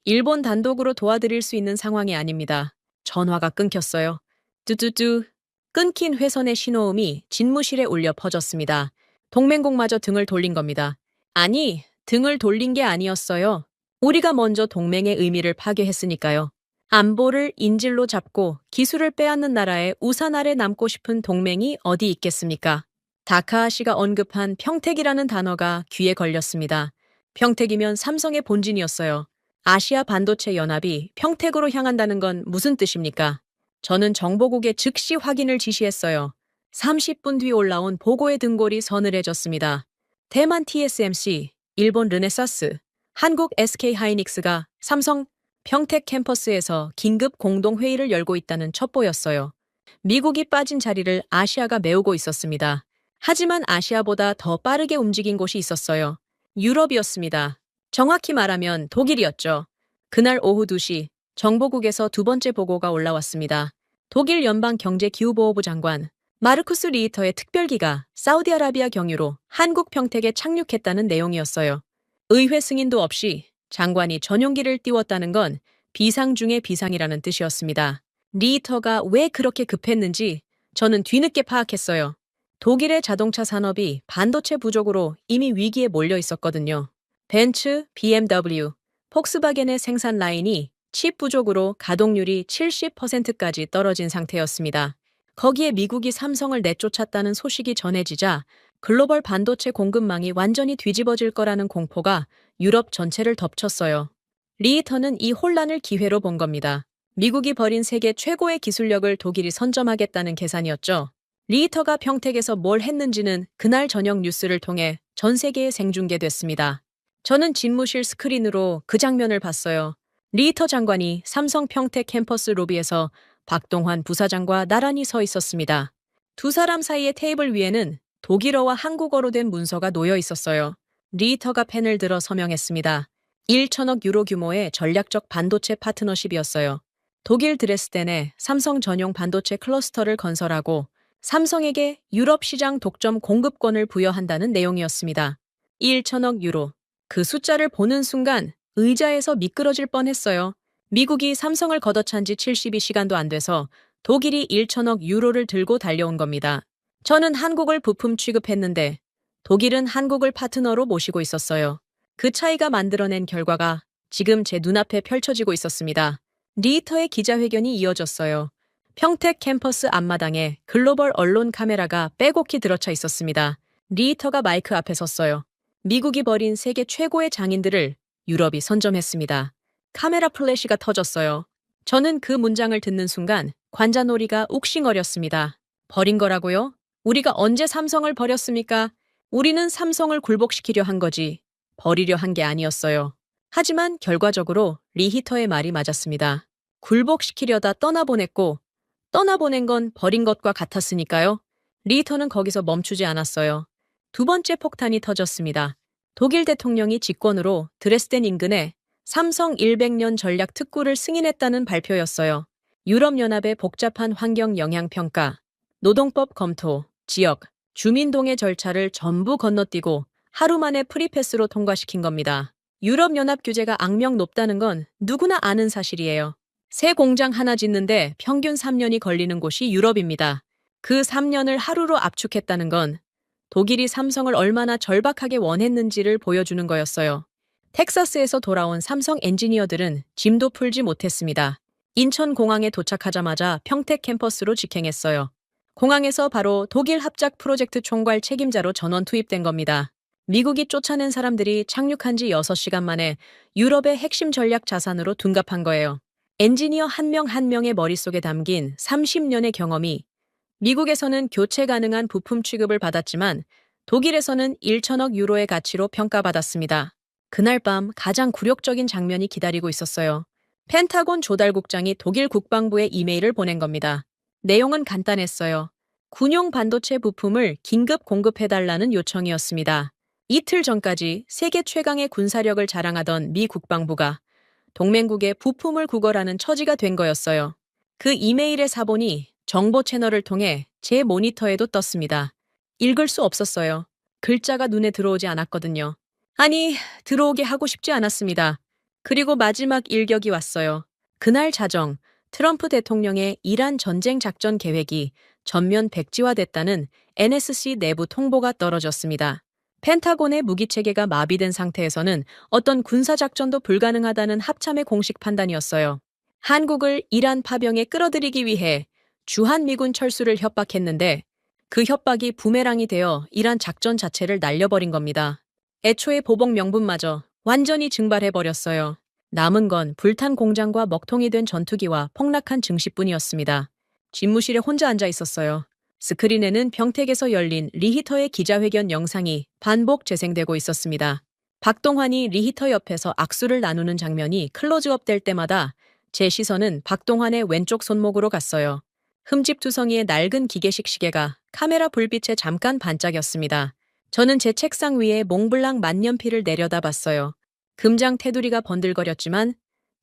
일본 단독으로 도와드릴 수 있는 상황이 아닙니다. 전화가 끊겼어요. 뚜뚜뚜. 끊긴 회선의 신호음이 집무실에 울려 퍼졌습니다. 동맹국마저 등을 돌린 겁니다. 아니, 등을 돌린 게 아니었어요. 우리가 먼저 동맹의 의미를 파괴했으니까요. 안보를 인질로 잡고 기술을 빼앗는 나라의 우산 아래 남고 싶은 동맹이 어디 있겠습니까? 다카하시가 언급한 평택이라는 단어가 귀에 걸렸습니다. 평택이면 삼성의 본진이었어요. 아시아 반도체 연합이 평택으로 향한다는 건 무슨 뜻입니까? 저는 정보국에 즉시 확인을 지시했어요. 30분 뒤 올라온 보고의 등골이 서늘해졌습니다. 대만 TSMC, 일본 르네사스, 한국 SK하이닉스가 삼성 평택 캠퍼스에서 긴급 공동회의를 열고 있다는 첩보였어요. 미국이 빠진 자리를 아시아가 메우고 있었습니다. 하지만 아시아보다 더 빠르게 움직인 곳이 있었어요. 유럽이었습니다. 정확히 말하면 독일이었죠. 그날 오후 2시 정보국에서 두 번째 보고가 올라왔습니다. 독일 연방경제기후보호부 장관 마르쿠스 리히터의 특별기가 사우디아라비아 경유로 한국 평택에 착륙했다는 내용이었어요. 의회 승인도 없이 장관이 전용기를 띄웠다는 건 비상 중의 비상이라는 뜻이었습니다. 리히터가 왜 그렇게 급했는지 저는 뒤늦게 파악했어요. 독일의 자동차 산업이 반도체 부족으로 이미 위기에 몰려 있었거든요. 벤츠, BMW, 폭스바겐의 생산 라인이 칩 부족으로 가동률이 70%까지 떨어진 상태였습니다. 거기에 미국이 삼성을 내쫓았다는 소식이 전해지자 글로벌 반도체 공급망이 완전히 뒤집어질 거라는 공포가 유럽 전체를 덮쳤어요. 리히터는 이 혼란을 기회로 본 겁니다. 미국이 벌인 세계 최고의 기술력을 독일이 선점하겠다는 계산이었죠. 리히터가 평택에서 뭘 했는지는 그날 저녁 뉴스를 통해 전 세계에 생중계됐습니다. 저는 집무실 스크린으로 그 장면을 봤어요. 리히터 장관이 삼성 평택 캠퍼스 로비에서 박동환 부사장과 나란히 서 있었습니다. 두 사람 사이의 테이블 위에는 독일어와 한국어로 된 문서가 놓여 있었어요. 리히터가 펜을 들어 서명했습니다. 1천억 유로 규모의 전략적 반도체 파트너십이었어요. 독일 드레스덴에 삼성 전용 반도체 클러스터를 건설하고 삼성에게 유럽 시장 독점 공급권을 부여한다는 내용이었습니다. 1천억 유로. 그 숫자를 보는 순간 의자에서 미끄러질 뻔했어요. 미국이 삼성을 걷어찬 지 72시간도 안 돼서 독일이 1천억 유로를 들고 달려온 겁니다. 저는 한국을 부품 취급했는데 독일은 한국을 파트너로 모시고 있었어요. 그 차이가 만들어낸 결과가 지금 제 눈앞에 펼쳐지고 있었습니다. 리히터의 기자회견이 이어졌어요. 평택 캠퍼스 앞마당에 글로벌 언론 카메라가 빼곡히 들어차 있었습니다. 리히터가 마이크 앞에 섰어요. 미국이 버린 세계 최고의 장인들을 유럽이 선점했습니다. 카메라 플래시가 터졌어요. 저는 그 문장을 듣는 순간 관자놀이가 욱신거렸습니다. 버린 거라고요? 우리가 언제 삼성을 버렸습니까? 우리는 삼성을 굴복시키려 한 거지 버리려 한 게 아니었어요. 하지만 결과적으로 리히터의 말이 맞았습니다. 굴복시키려다 떠나보냈고 떠나보낸 건 버린 것과 같았으니까요. 리히터는 거기서 멈추지 않았어요. 두 번째 폭탄이 터졌습니다. 독일 대통령이 직권으로 드레스덴 인근에 삼성 100년 전략 특구를 승인했다는 발표였어요. 유럽연합의 복잡한 환경 영향평가, 노동법 검토, 지역, 주민동의 절차를 전부 건너뛰고 하루 만에 프리패스로 통과시킨 겁니다. 유럽연합 규제가 악명 높다는 건 누구나 아는 사실이에요. 새 공장 하나 짓는데 평균 3년이 걸리는 곳이 유럽입니다. 그 3년을 하루로 압축했다는 건 독일이 삼성을 얼마나 절박하게 원했는지를 보여주는 거였어요. 텍사스에서 돌아온 삼성 엔지니어들은 짐도 풀지 못했습니다. 인천공항에 도착하자마자 평택 캠퍼스로 직행했어요. 공항에서 바로 독일 합작 프로젝트 총괄 책임자로 전원 투입된 겁니다. 미국이 쫓아낸 사람들이 착륙한 지 6시간 만에 유럽의 핵심 전략 자산으로 둔갑한 거예요. 엔지니어 한 명 한 명의 머릿속에 담긴 30년의 경험이 미국에서는 교체 가능한 부품 취급을 받았지만 독일에서는 1천억 유로의 가치로 평가받았습니다. 그날 밤 가장 굴욕적인 장면이 기다리고 있었어요. 펜타곤 조달국장이 독일 국방부에 이메일을 보낸 겁니다. 내용은 간단했어요. 군용 반도체 부품을 긴급 공급해달라는 요청이었습니다. 이틀 전까지 세계 최강의 군사력을 자랑하던 미 국방부가 동맹국의 부품을 구걸하는 처지가 된 거였어요. 그 이메일의 사본이 정보 채널을 통해 제 모니터에도 떴습니다. 읽을 수 없었어요. 글자가 눈에 들어오지 않았거든요. 아니, 들어오게 하고 싶지 않았습니다. 그리고 마지막 일격이 왔어요. 그날 자정, 트럼프 대통령의 이란 전쟁 작전 계획이 전면 백지화됐다는 NSC 내부 통보가 떨어졌습니다. 펜타곤의 무기체계가 마비된 상태에서는 어떤 군사작전도 불가능하다는 합참의 공식 판단이었어요. 한국을 이란 파병에 끌어들이기 위해 주한미군 철수를 협박했는데 그 협박이 부메랑이 되어 이란 작전 자체를 날려버린 겁니다. 애초에 보복 명분마저 완전히 증발해버렸어요. 남은 건 불탄 공장과 먹통이 된 전투기와 폭락한 증시뿐이었습니다. 집무실에 혼자 앉아 있었어요. 스크린에는 평택에서 열린 리히터의 기자회견 영상이 반복 재생되고 있었습니다. 박동환이 리히터 옆에서 악수를 나누는 장면이 클로즈업 될 때마다 제 시선은 박동환의 왼쪽 손목으로 갔어요. 흠집투성이의 낡은 기계식 시계가 카메라 불빛에 잠깐 반짝였습니다. 저는 제 책상 위에 몽블랑 만년필을 내려다봤어요. 금장 테두리가 번들거렸지만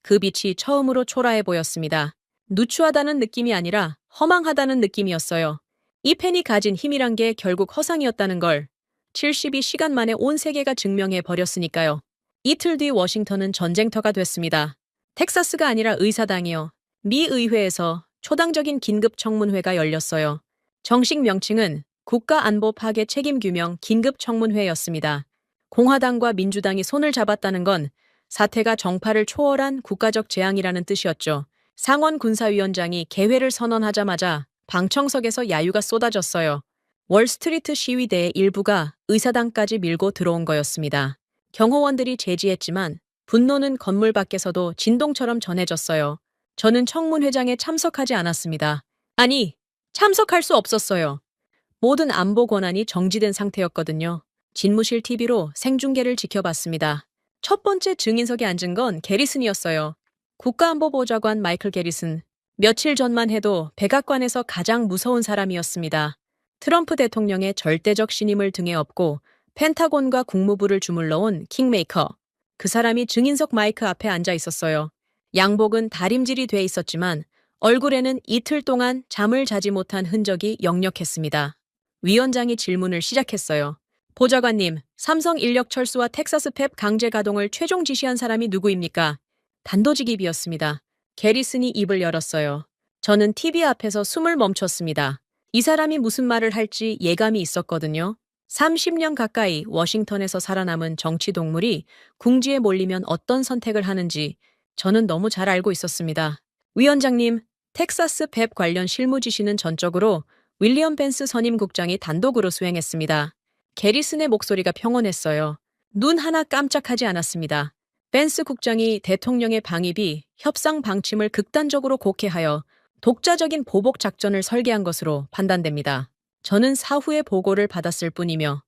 그 빛이 처음으로 초라해 보였습니다. 누추하다는 느낌이 아니라 허망하다는 느낌이었어요. 이 펜이 가진 힘이란 게 결국 허상이었다는 걸 72시간 만에 온 세계가 증명해 버렸으니까요. 이틀 뒤 워싱턴은 전쟁터가 됐습니다. 텍사스가 아니라 의사당이요. 미 의회에서 초당적인 긴급 청문회가 열렸어요. 정식 명칭은 국가안보 파괴 책임규명 긴급청문회였습니다. 공화당과 민주당이 손을 잡았다는 건 사태가 정파를 초월한 국가적 재앙이라는 뜻이었죠. 상원 군사위원장이 개회를 선언하자마자 방청석에서 야유가 쏟아졌어요. 월스트리트 시위대의 일부가 의사당까지 밀고 들어온 거였습니다. 경호원들이 제지했지만 분노는 건물 밖에서도 진동처럼 전해졌어요. 저는 청문회장에 참석하지 않았습니다. 아니, 참석할 수 없었어요. 모든 안보 권한이 정지된 상태였거든요. 집무실 TV로 생중계를 지켜봤습니다. 첫 번째 증인석에 앉은 건 게리슨이었어요. 국가안보보좌관 마이클 게리슨. 며칠 전만 해도 백악관에서 가장 무서운 사람이었습니다. 트럼프 대통령의 절대적 신임을 등에 업고 펜타곤과 국무부를 주물러온 킹메이커. 그 사람이 증인석 마이크 앞에 앉아 있었어요. 양복은 다림질이 돼 있었지만 얼굴에는 이틀 동안 잠을 자지 못한 흔적이 역력했습니다. 위원장이 질문을 시작했어요. 보좌관님, 삼성 인력 철수와 텍사스 팹 강제 가동을 최종 지시한 사람이 누구입니까? 단도직입이었습니다. 게리슨이 입을 열었어요. 저는 TV 앞에서 숨을 멈췄습니다. 이 사람이 무슨 말을 할지 예감이 있었거든요. 30년 가까이 워싱턴에서 살아남은 정치 동물이 궁지에 몰리면 어떤 선택을 하는지 저는 너무 잘 알고 있었습니다. 위원장님, 텍사스 뱁 관련 실무 지시는 전적으로 윌리엄 벤스 선임 국장이 단독으로 수행했습니다. 게리슨의 목소리가 평온했어요. 눈 하나 깜짝하지 않았습니다. 벤스 국장이 대통령의 방위비, 협상 방침을 극단적으로 곡해하여 독자적인 보복 작전을 설계한 것으로 판단됩니다. 저는 사후의 보고를 받았을 뿐이며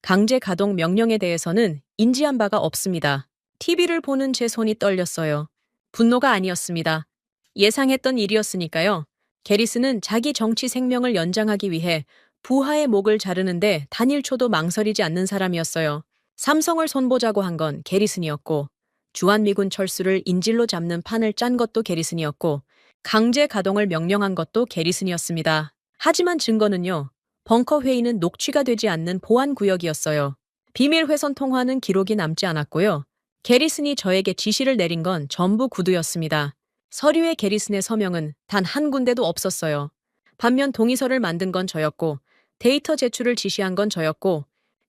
강제 가동 명령에 대해서는 인지한 바가 없습니다. TV를 보는 제 손이 떨렸어요. 분노가 아니었습니다. 예상했던 일이었으니까요. 게리스는 자기 정치 생명을 연장하기 위해 부하의 목을 자르는데 단 1초도 망설이지 않는 사람이었어요. 삼성을 손보자고 한 건 게리슨이었고, 주한미군 철수를 인질로 잡는 판을 짠 것도 게리슨이었고, 강제 가동을 명령한 것도 게리슨이었습니다. 하지만 증거는요. 벙커 회의는 녹취가 되지 않는 보안 구역이었어요. 비밀 회선 통화는 기록이 남지 않았고요. 게리슨이 저에게 지시를 내린 건 전부 구두였습니다. 서류에 게리슨의 서명은 단 한 군데도 없었어요. 반면 동의서를 만든 건 저였고, 데이터 제출을 지시한 건 저였고,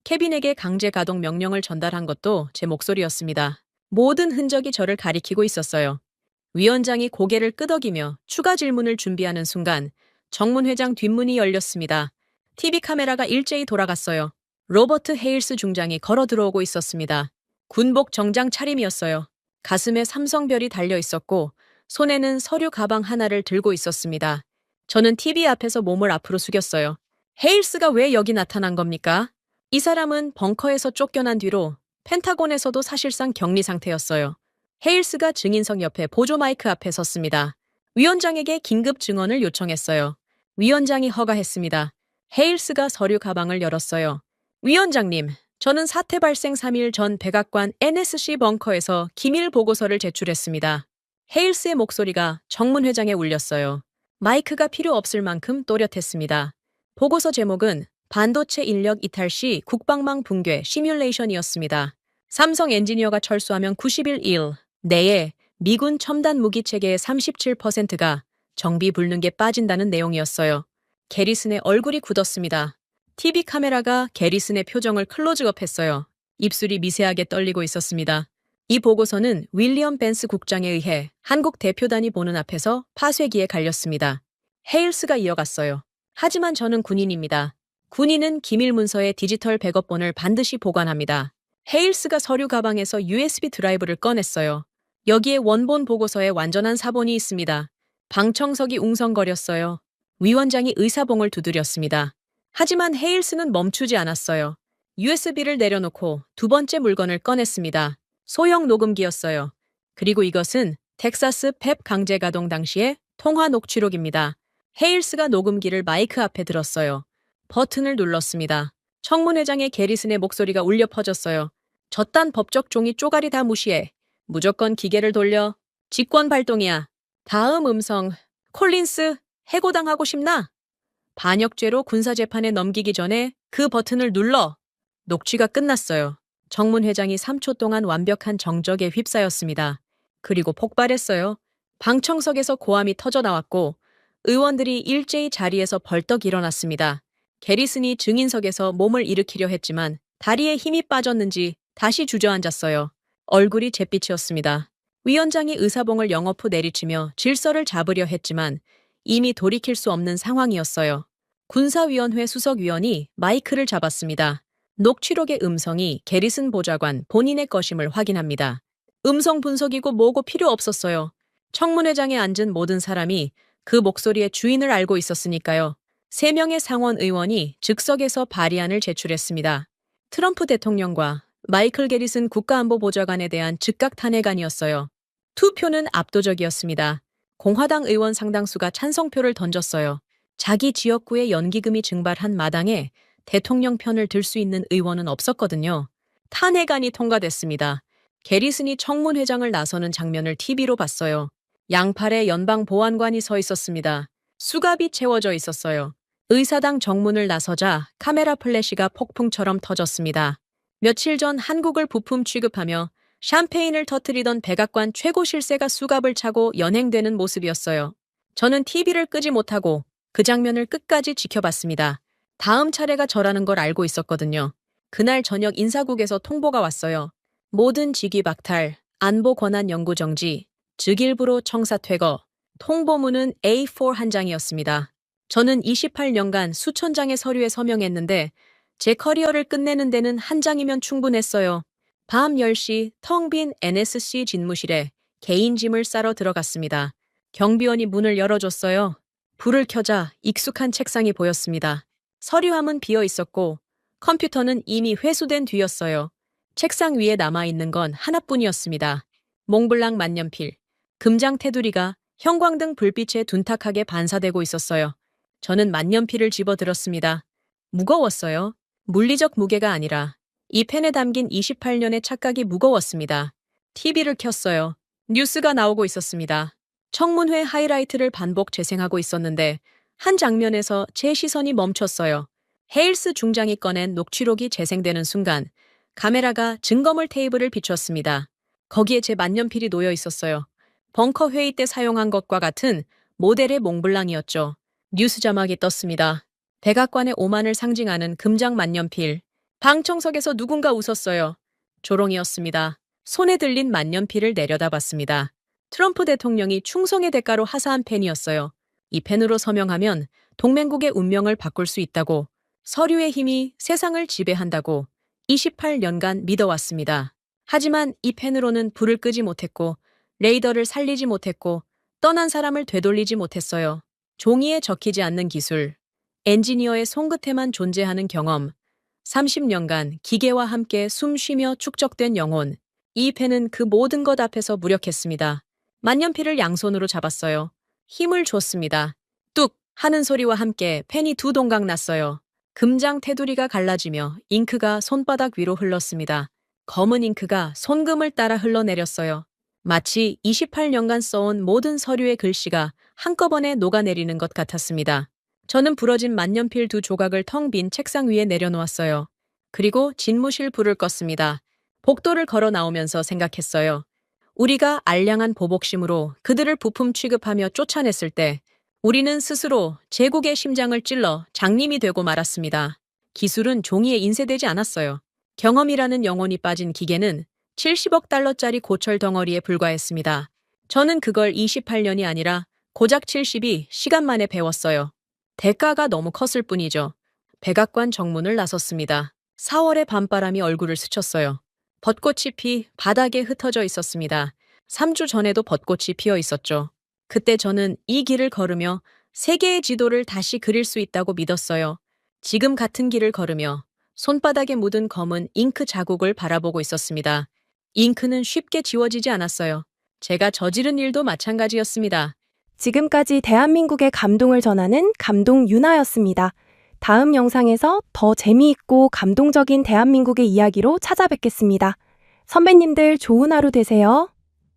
케빈에게 강제 가동 명령을 전달한 것도 제 목소리였습니다. 모든 흔적이 저를 가리키고 있었어요. 위원장이 고개를 끄덕이며 추가 질문을 준비하는 순간 정문회장 뒷문이 열렸습니다. TV 카메라가 일제히 돌아갔어요. 로버트 헤일스 중장이 걸어 들어오고 있었습니다. 군복 정장 차림이었어요. 가슴에 삼성별이 달려 있었고 손에는 서류 가방 하나를 들고 있었습니다. 저는 TV 앞에서 몸을 앞으로 숙였어요. 헤일스가 왜 여기 나타난 겁니까? 이 사람은 벙커에서 쫓겨난 뒤로 펜타곤에서도 사실상 격리 상태였어요. 헤일스가 증인석 옆에 보조 마이크 앞에 섰습니다. 위원장에게 긴급 증언을 요청했어요. 위원장이 허가했습니다. 헤일스가 서류 가방을 열었어요. 위원장님, 저는 사태 발생 3일 전 백악관 NSC 벙커에서 기밀 보고서를 제출했습니다. 헤일스의 목소리가 정문회장에 울렸어요. 마이크가 필요 없을 만큼 또렷했습니다. 보고서 제목은 반도체 인력 이탈 시 국방망 붕괴 시뮬레이션이었습니다. 삼성 엔지니어가 철수하면 90일 내에 미군 첨단 무기 체계의 37%가 정비 불능에 빠진다는 내용이었어요. 게리슨의 얼굴이 굳었습니다. TV 카메라가 게리슨의 표정을 클로즈업했어요. 입술이 미세하게 떨리고 있었습니다. 이 보고서는 윌리엄 벤스 국장에 의해 한국 대표단이 보는 앞에서 파쇄기에 갈렸습니다. 헤일스가 이어갔어요. 하지만 저는 군인입니다. 군인은 기밀 문서의 디지털 백업본을 반드시 보관합니다. 헤일스가 서류 가방에서 USB 드라이브를 꺼냈어요. 여기에 원본 보고서에 완전한 사본이 있습니다. 방청석이 웅성거렸어요. 위원장이 의사봉을 두드렸습니다. 하지만 헤일스는 멈추지 않았어요. USB를 내려놓고 두 번째 물건을 꺼냈습니다. 소형 녹음기였어요. 그리고 이것은 텍사스 펩 강제 가동 당시의 통화 녹취록입니다. 헤일스가 녹음기를 마이크 앞에 들었어요. 버튼을 눌렀습니다. 청문회장의 게리슨의 목소리가 울려 퍼졌어요. 저딴 법적 종이 쪼가리 다 무시해. 무조건 기계를 돌려. 직권 발동이야. 다음 음성. 콜린스, 해고당하고 싶나? 반역죄로 군사재판에 넘기기 전에 그 버튼을 눌러. 녹취가 끝났어요. 정문회장이 3초 동안 완벽한 정적에 휩싸였습니다. 그리고 폭발했어요. 방청석에서 고함이 터져 나왔고 의원들이 일제히 자리에서 벌떡 일어났습니다. 게리슨이 증인석에서 몸을 일으키려 했지만 다리에 힘이 빠졌는지 다시 주저앉았어요. 얼굴이 잿빛이었습니다. 위원장이 의사봉을 영업 후 내리치며 질서를 잡으려 했지만 이미 돌이킬 수 없는 상황이었어요. 군사위원회 수석위원이 마이크를 잡았습니다. 녹취록의 음성이 게리슨 보좌관 본인의 것임을 확인합니다. 음성 분석이고 뭐고 필요 없었어요. 청문회장에 앉은 모든 사람이 그 목소리의 주인을 알고 있었으니까요. 3명의 상원 의원이 즉석에서 발의안을 제출했습니다. 트럼프 대통령과 마이클 게리슨 국가안보보좌관에 대한 즉각 탄핵안이었어요. 투표는 압도적이었습니다. 공화당 의원 상당수가 찬성표를 던졌어요. 자기 지역구의 연기금이 증발한 마당에 대통령 편을 들 수 있는 의원은 없었거든요. 탄핵안이 통과됐습니다. 게리슨이 청문회장을 나서는 장면을 TV로 봤어요. 양팔에 연방보안관이 서 있었습니다. 수갑이 채워져 있었어요. 의사당 정문을 나서자 카메라 플래시가 폭풍처럼 터졌습니다. 며칠 전 한국을 부품 취급하며 샴페인을 터뜨리던 백악관 최고 실세가 수갑을 차고 연행되는 모습이었어요. 저는 TV를 끄지 못하고 그 장면을 끝까지 지켜봤습니다. 다음 차례가 저라는 걸 알고 있었거든요. 그날 저녁 인사국에서 통보가 왔어요. 모든 직위 박탈, 안보 권한 연구 정지, 즉일부로 청사 퇴거. 통보문은 A4 한 장이었습니다. 저는 28년간 수천 장의 서류에 서명했는데 제 커리어를 끝내는 데는 한 장이면 충분했어요. 밤 10시 텅 빈 NSC 집무실에 개인 짐을 싸러 들어갔습니다. 경비원이 문을 열어줬어요. 불을 켜자 익숙한 책상이 보였습니다. 서류함은 비어 있었고 컴퓨터는 이미 회수된 뒤였어요. 책상 위에 남아있는 건 하나뿐이었습니다. 몽블랑 만년필. 금장 테두리가 형광등 불빛에 둔탁하게 반사되고 있었어요. 저는 만년필을 집어들었습니다. 무거웠어요. 물리적 무게가 아니라 이 펜에 담긴 28년의 착각이 무거웠습니다. TV를 켰어요. 뉴스가 나오고 있었습니다. 청문회 하이라이트를 반복 재생하고 있었는데 한 장면에서 제 시선이 멈췄어요. 헤일스 중장이 꺼낸 녹취록이 재생되는 순간 카메라가 증거물 테이블을 비췄습니다. 거기에 제 만년필이 놓여 있었어요. 벙커 회의 때 사용한 것과 같은 모델의 몽블랑이었죠. 뉴스 자막이 떴습니다. 백악관의 오만을 상징하는 금장 만년필. 방청석에서 누군가 웃었어요. 조롱이었습니다. 손에 들린 만년필을 내려다봤습니다. 트럼프 대통령이 충성의 대가로 하사한 펜이었어요. 이 펜으로 서명하면 동맹국의 운명을 바꿀 수 있다고, 서류의 힘이 세상을 지배한다고 28년간 믿어왔습니다. 하지만 이 펜으로는 불을 끄지 못했고 레이더를 살리지 못했고 떠난 사람을 되돌리지 못했어요. 종이에 적히지 않는 기술, 엔지니어의 손끝에만 존재하는 경험, 30년간 기계와 함께 숨 쉬며 축적된 영혼. 이 펜은 그 모든 것 앞에서 무력했습니다. 만년필을 양손으로 잡았어요. 힘을 줬습니다. 뚝 하는 소리와 함께 펜이 두 동강 났어요. 금장 테두리가 갈라지며 잉크가 손바닥 위로 흘렀습니다. 검은 잉크가 손금을 따라 흘러내렸어요. 마치 28년간 써온 모든 서류의 글씨가 한꺼번에 녹아내리는 것 같았습니다. 저는 부러진 만년필 두 조각을 텅 빈 책상 위에 내려놓았어요. 그리고 집무실 불을 껐습니다. 복도를 걸어 나오면서 생각했어요. 우리가 알량한 보복심으로 그들을 부품 취급하며 쫓아냈을 때 우리는 스스로 제국의 심장을 찔러 장님이 되고 말았습니다. 기술은 종이에 인쇄되지 않았어요. 경험이라는 영혼이 빠진 기계는 70억 달러짜리 고철 덩어리에 불과했습니다. 저는 그걸 28년이 아니라 고작 72시간 만에 배웠어요. 대가가 너무 컸을 뿐이죠. 백악관 정문을 나섰습니다. 4월의 밤바람이 얼굴을 스쳤어요. 벚꽃이 피 바닥에 흩어져 있었습니다. 3주 전에도 벚꽃이 피어 있었죠. 그때 저는 이 길을 걸으며 세계의 지도를 다시 그릴 수 있다고 믿었어요. 지금 같은 길을 걸으며 손바닥에 묻은 검은 잉크 자국을 바라보고 있었습니다. 잉크는 쉽게 지워지지 않았어요. 제가 저지른 일도 마찬가지였습니다. 지금까지 대한민국의 감동을 전하는 감동 윤아였습니다. 다음 영상에서 더 재미있고 감동적인 대한민국의 이야기로 찾아뵙겠습니다. 선배님들 좋은 하루 되세요.